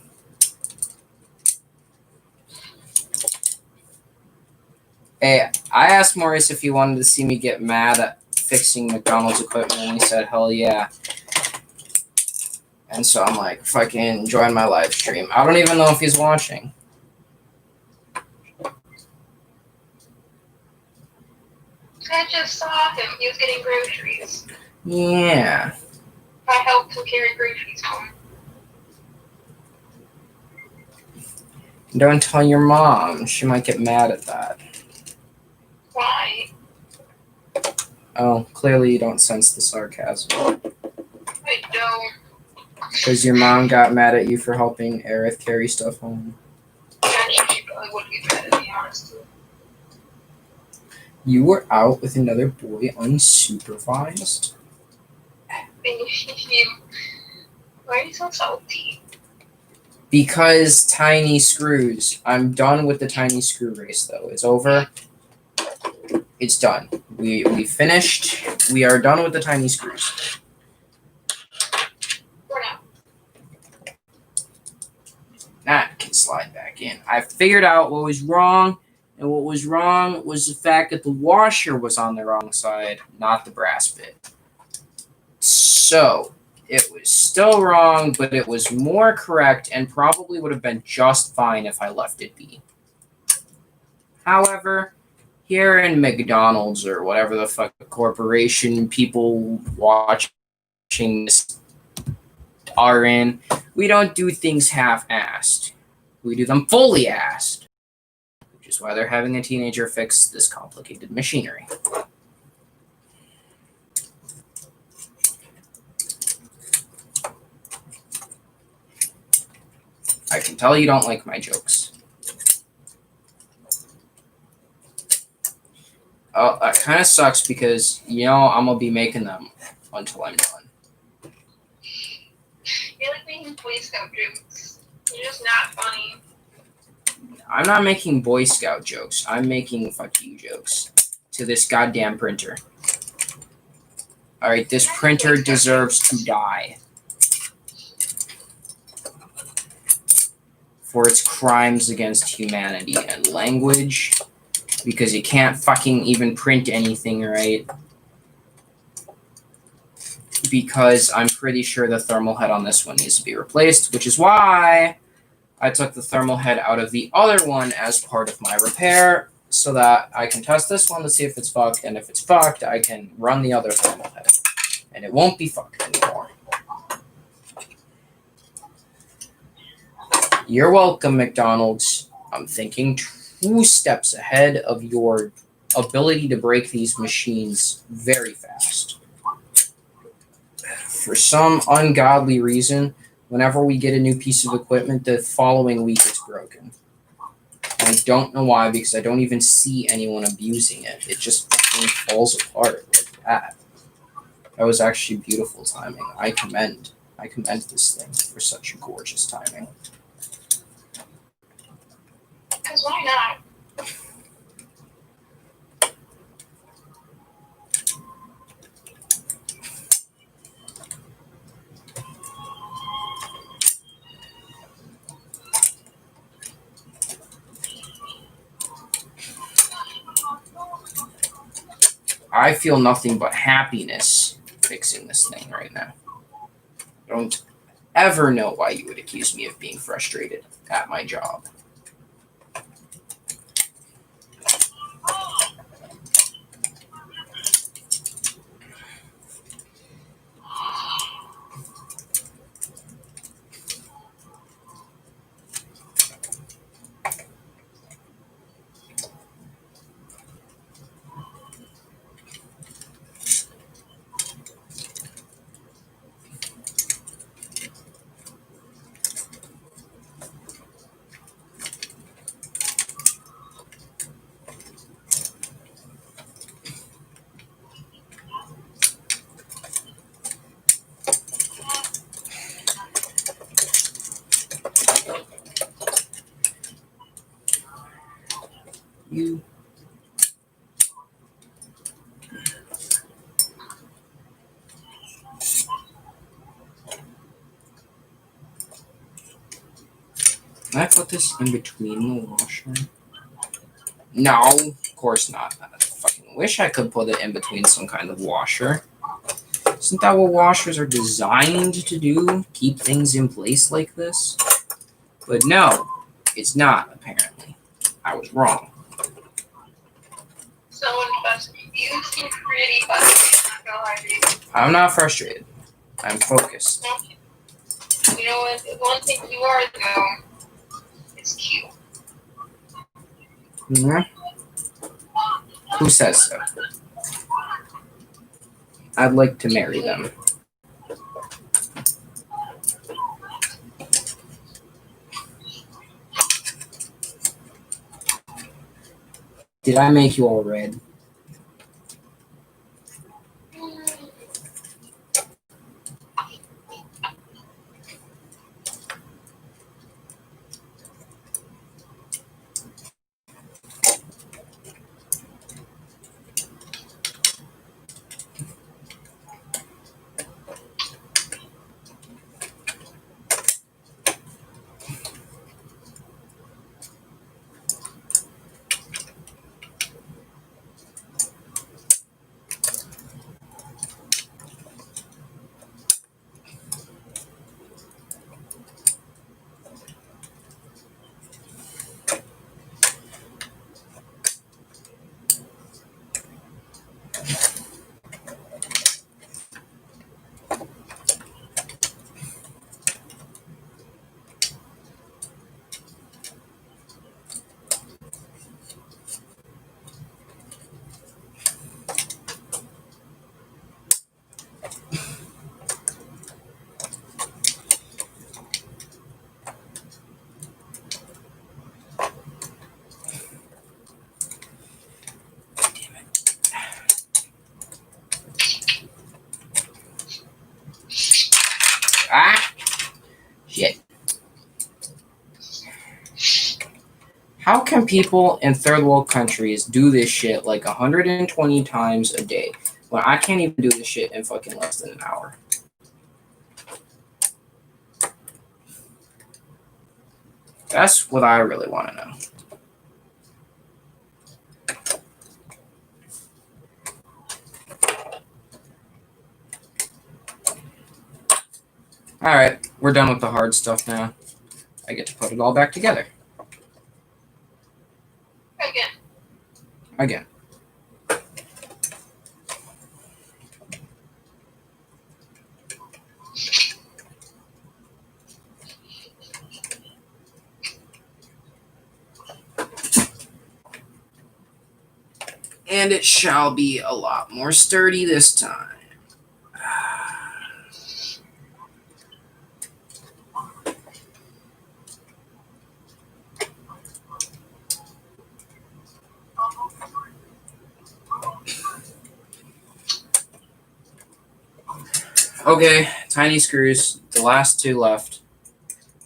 Hey, I asked Maurice if he wanted to see me get mad at fixing McDonald's equipment, and he said, hell yeah. And so I'm like, fucking join my live stream. I don't even know if he's watching. I just saw him. He was getting groceries. Yeah. I helped him carry groceries home. Don't tell your mom. She might get mad at that. Why? Oh, clearly you don't sense the sarcasm. I don't. Because your mom got mad at you for helping Aerith carry stuff home. Actually, she probably wouldn't be mad at me, honestly. You were out with another boy unsupervised? Why are you so salty? Because tiny screws. I'm done with the tiny screw race, though. It's over. It's done. We finished. We are done with the tiny screws. For now. That can slide back in. I figured out what was wrong, and what was wrong was the fact that the washer was on the wrong side, not the brass bit. So, it was still wrong, but it was more correct and probably would have been just fine if I left it be. However, here in McDonald's or whatever the fuck corporation people watching this are in, we don't do things half-assed. We do them fully assed, which is why they're having a teenager fix this complicated machinery. I can tell you don't like my jokes. Oh, that kind of sucks because, you know, I'm going to be making them until I'm done. You're like making Boy Scout jokes. You're just not funny. I'm not making Boy Scout jokes. I'm making fuck you jokes to this goddamn printer. Alright, this printer deserves to die for its crimes against humanity and language, because you can't fucking even print anything right. Because I'm pretty sure the thermal head on this one needs to be replaced, which is why I took the thermal head out of the other one as part of my repair, so that I can test this one to see if it's fucked, and if it's fucked, I can run the other thermal head, and it won't be fucked anymore. You're welcome, McDonald's. I'm thinking 2 steps ahead of your ability to break these machines very fast. For some ungodly reason, whenever we get a new piece of equipment, the following week it's broken. And I don't know why, because I don't even see anyone abusing it. It just fucking falls apart like that. That was actually beautiful timing. I commend this thing for such gorgeous timing. Because why not? I feel nothing but happiness fixing this thing right now. Don't ever know why you would accuse me of being frustrated at my job. You. Can I put this in between the washer? No, of course not. I fucking wish I could put it in between some kind of washer. Isn't that what washers are designed to do? Keep things in place like this? But no, it's not, apparently. I was wrong. Someone fussed. You seem pretty fussy. I'm not gonna lie to you. I'm not frustrated. I'm focused. You know what? The one thing you are though is cute. Yeah. Who says so? I'd like to marry them. Did I make you all red? Ah! Shit. How can people in third world countries do this shit like 120 times a day when I can't even do this shit in fucking less than an hour? That's what I really want to know. Alright, we're done with the hard stuff now. I get to put it all back together. Again. And it shall be a lot more sturdy this time. Okay, tiny screws, the last two left,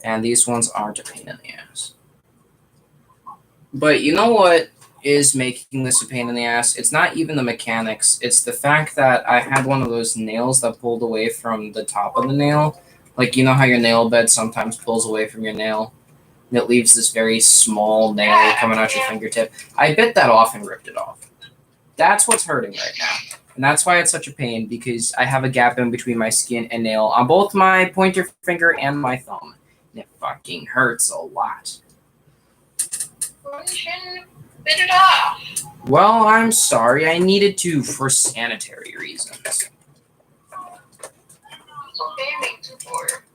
and these ones aren't a pain in the ass. But you know what is making this a pain in the ass? It's not even the mechanics, it's the fact that I had one of those nails that pulled away from the top of the nail. Like, you know how your nail bed sometimes pulls away from your nail? And it leaves this very small nail coming out your fingertip. I bit that off and ripped it off. That's what's hurting right now. And that's why it's such a pain, because I have a gap in between my skin and nail on both my pointer finger and my thumb. And it fucking hurts a lot. Well, you shouldn't bit it off. Well, I'm sorry. I needed to for sanitary reasons. That's what band-aids are for.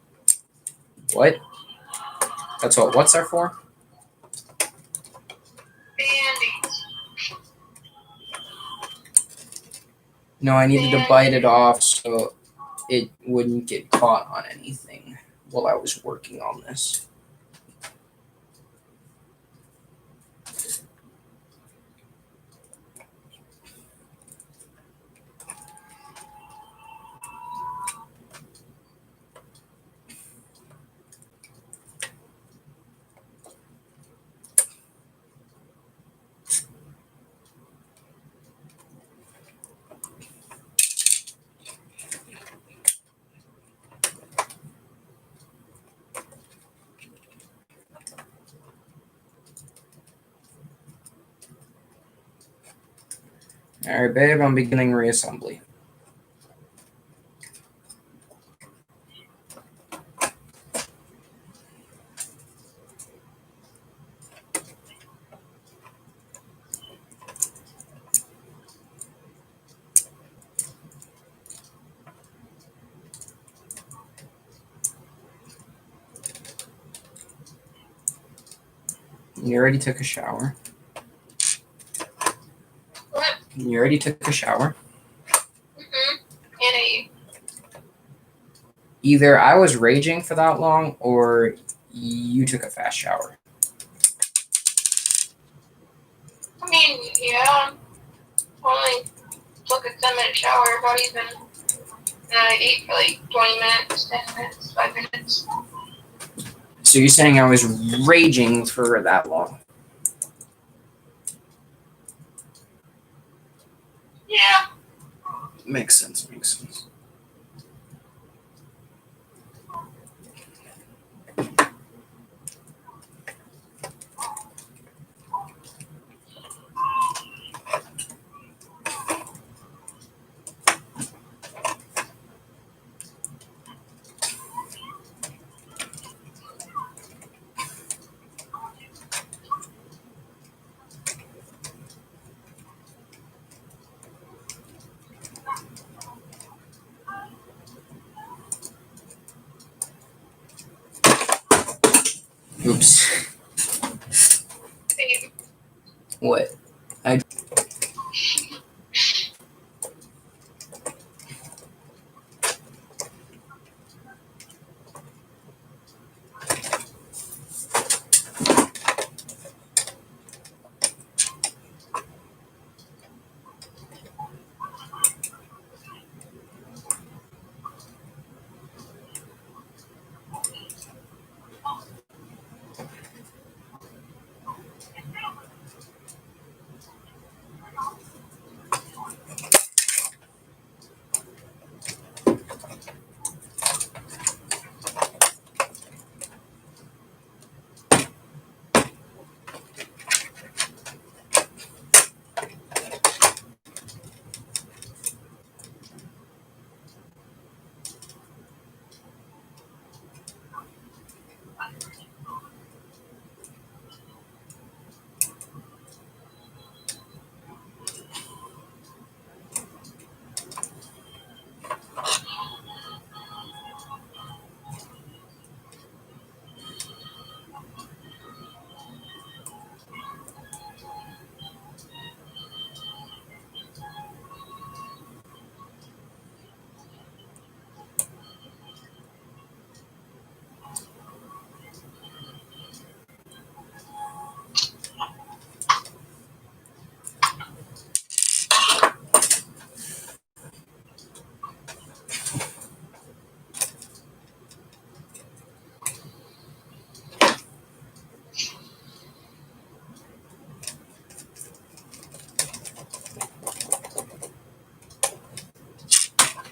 What? That's what what's there for? Band-aids. No, I needed to bite it off so it wouldn't get caught on anything while I was working on this. Alright, babe, I'm beginning reassembly. You already took a shower. What? You already took a shower. Mm-hmm. And a Either I was raging for that long or you took a fast shower. I mean, yeah. Only took a 10-minute shower, not even. And I ate for like 20 minutes, 10 minutes, 5 minutes. So you're saying I was raging for that long? Yeah. Makes sense, makes sense. Oops. Babe. What?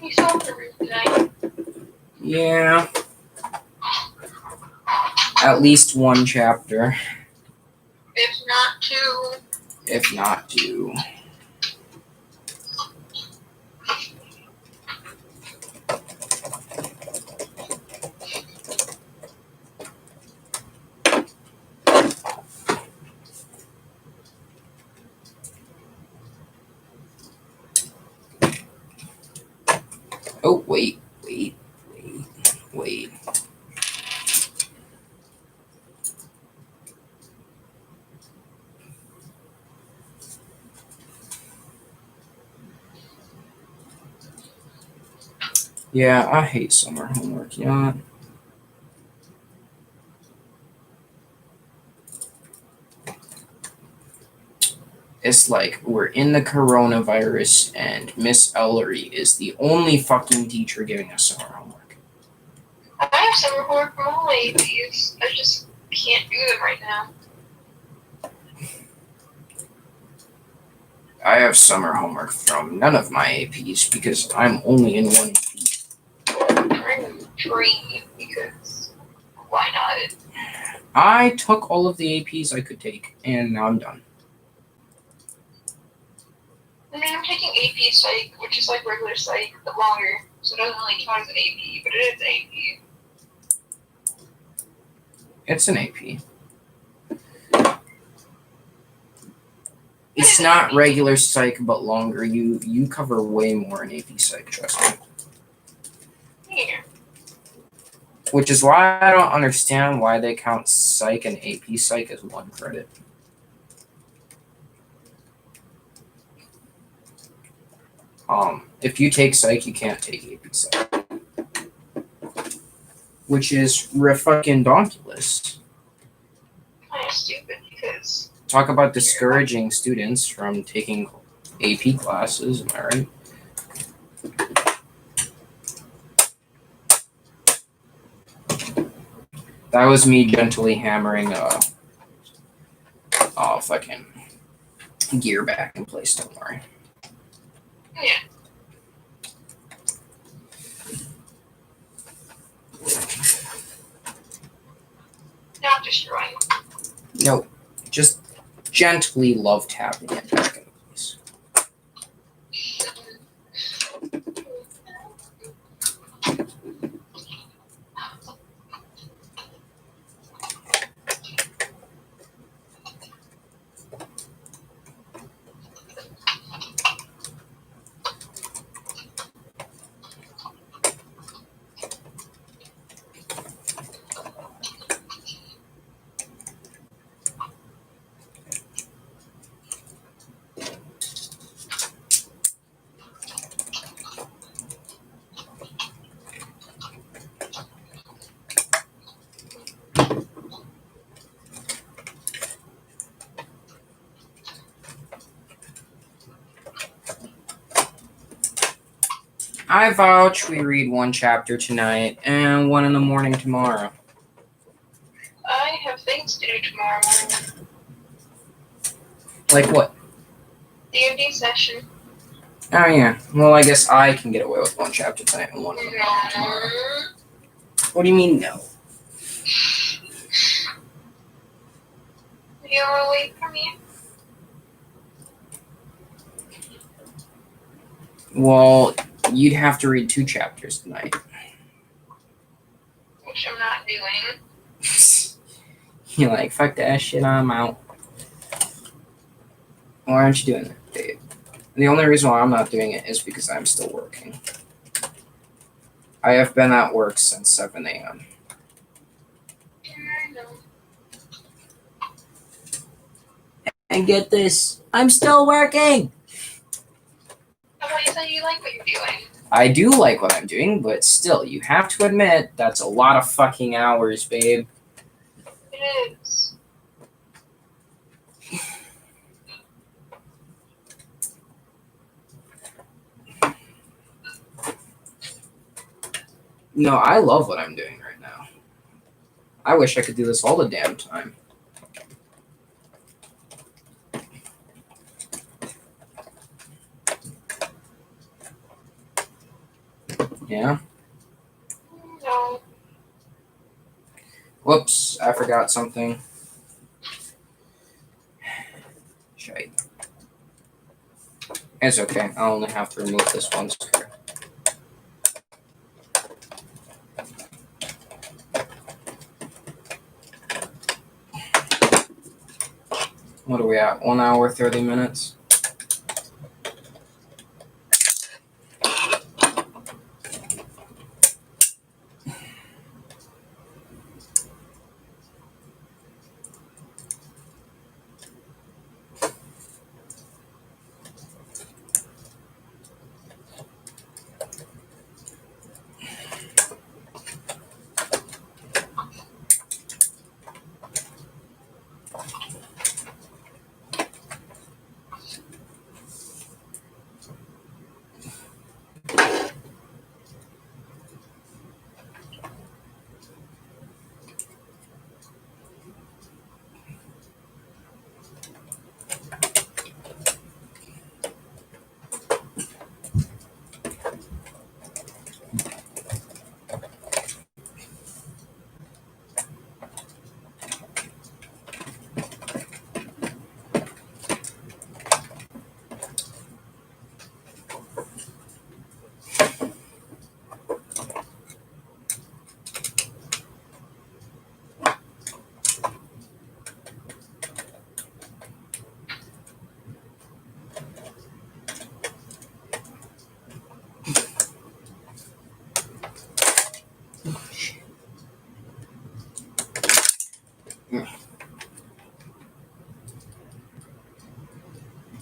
You saw the room tonight. Yeah. At least one chapter, If not two. if not two. Oh, wait. Yeah, I hate summer homework, yeah. It's like we're in the coronavirus and Miss Ellery is the only fucking teacher giving us summer homework. I have summer homework from all APs. I just can't do them right now. I have summer homework from none of my APs because I'm only in one AP. I'm free because why not? I took all of the APs I could take and now I'm done. I mean, I'm taking AP Psych, which is like regular Psych, but longer, so it doesn't really count as an AP, but it is AP. It's an AP. It's not regular Psych, but longer. You cover way more in AP Psych, trust me. Yeah. Which is why I don't understand why they count Psych and AP Psych as one credit. If you take Psych, you can't take AP Psych. Which is fucking donkulous. Kind of stupid because Talk about discouraging students from taking AP classes, am I right? That was me gently hammering fucking gear back in place, don't worry. yeah. Not destroying. Nope. Just gently love tapping it back in place. I vouch we read one chapter tonight and one in the morning tomorrow. I have things to do tomorrow morning. Like what? D&D session. Oh yeah. Well, I guess I can get away with one chapter tonight and one in the morning tomorrow. What do you mean no? You want to wait for me? Well, you'd have to read 2 chapters tonight. Which I'm not doing. You're like, fuck that shit, I'm out. Why aren't you doing it, Dave? The only reason why I'm not doing it is because I'm still working. I have been at work since 7 a.m. I know. And get this, I'm still working! I thought you said you like what you're doing. I do like what I'm doing, but still, you have to admit, that's a lot of fucking hours, babe. It is. No, I love what I'm doing right now. I wish I could do this all the damn time. Yeah? No. Whoops, I forgot something. Shite. It's okay, I'll only have to remove this one screw. What are we at? 1 hour, 30 minutes?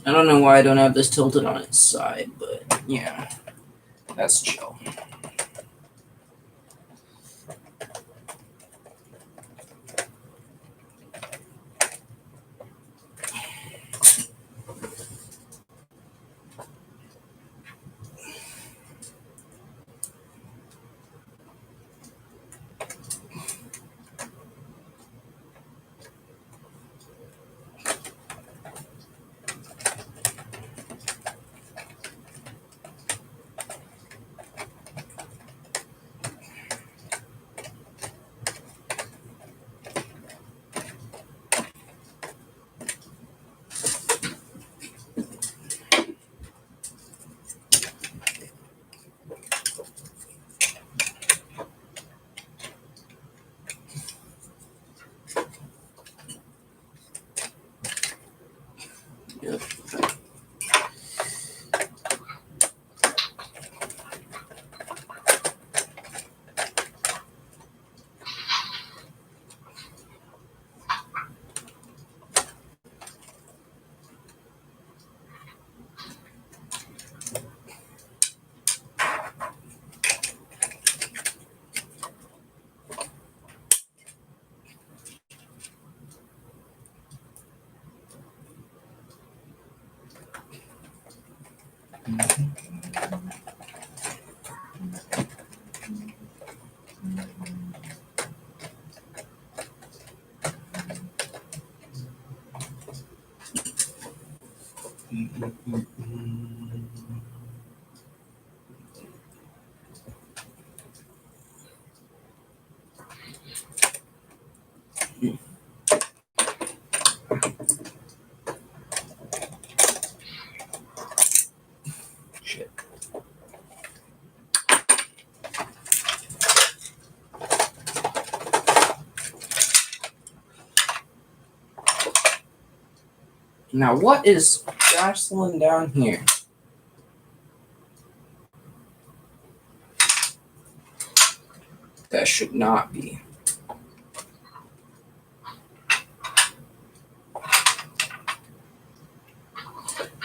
I don't know why I don't have this tilted on its side, but yeah, that's chill. Yep. Shit. Now, what is Jocelyn down here? That should not be.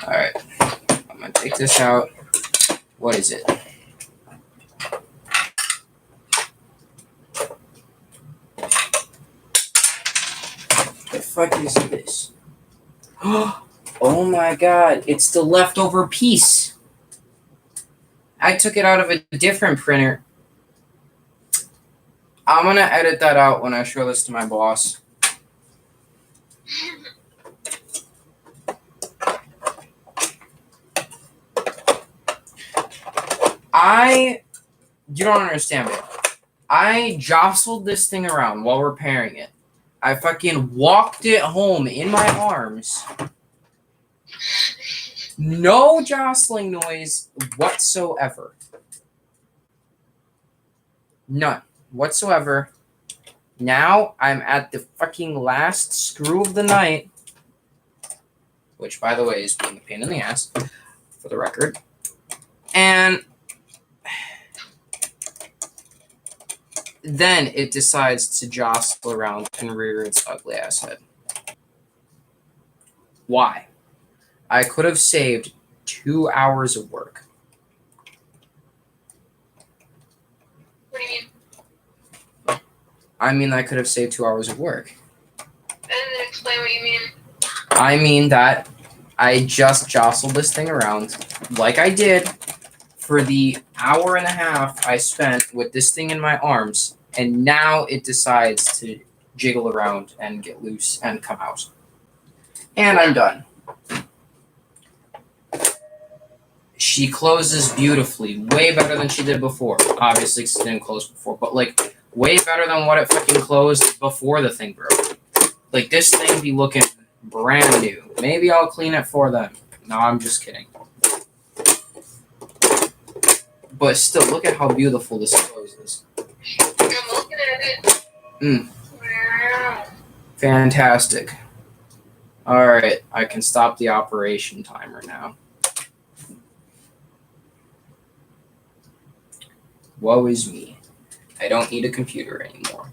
Alright. I'm gonna take this out. What is it? The fuck is this? Oh my god, it's the leftover piece. I took it out of a different printer. I'm gonna edit that out when I show this to my boss. You don't understand it. I jostled this thing around while repairing it. I fucking walked it home in my arms. No jostling noise whatsoever. None whatsoever. Now I'm at the fucking last screw of the night, which, by the way, is being a pain in the ass, for the record. And then it decides to jostle around and rear its ugly ass head. Why? I could have saved 2 hours of work. What do you mean? I mean, I could have saved 2 hours of work. And then explain what you mean. I mean that I just jostled this thing around like I did for the hour and a half I spent with this thing in my arms, and now it decides to jiggle around and get loose and come out. And I'm done. She closes beautifully, way better than she did before. Obviously, it didn't close before, but like way better than what it fucking closed before the thing broke. Like, this thing be looking brand new. Maybe I'll clean it for them. No, I'm just kidding. But still, look at how beautiful this closes. I'm looking at it. Wow. Fantastic. Alright, I can stop the operation timer now. Woe is me. I don't need a computer anymore.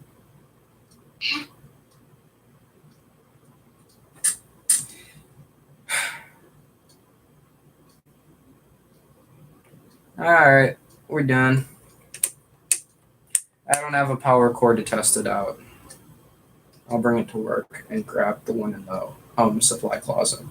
Alright, we're done. I don't have a power cord to test it out. I'll bring it to work and grab the one in the supply closet.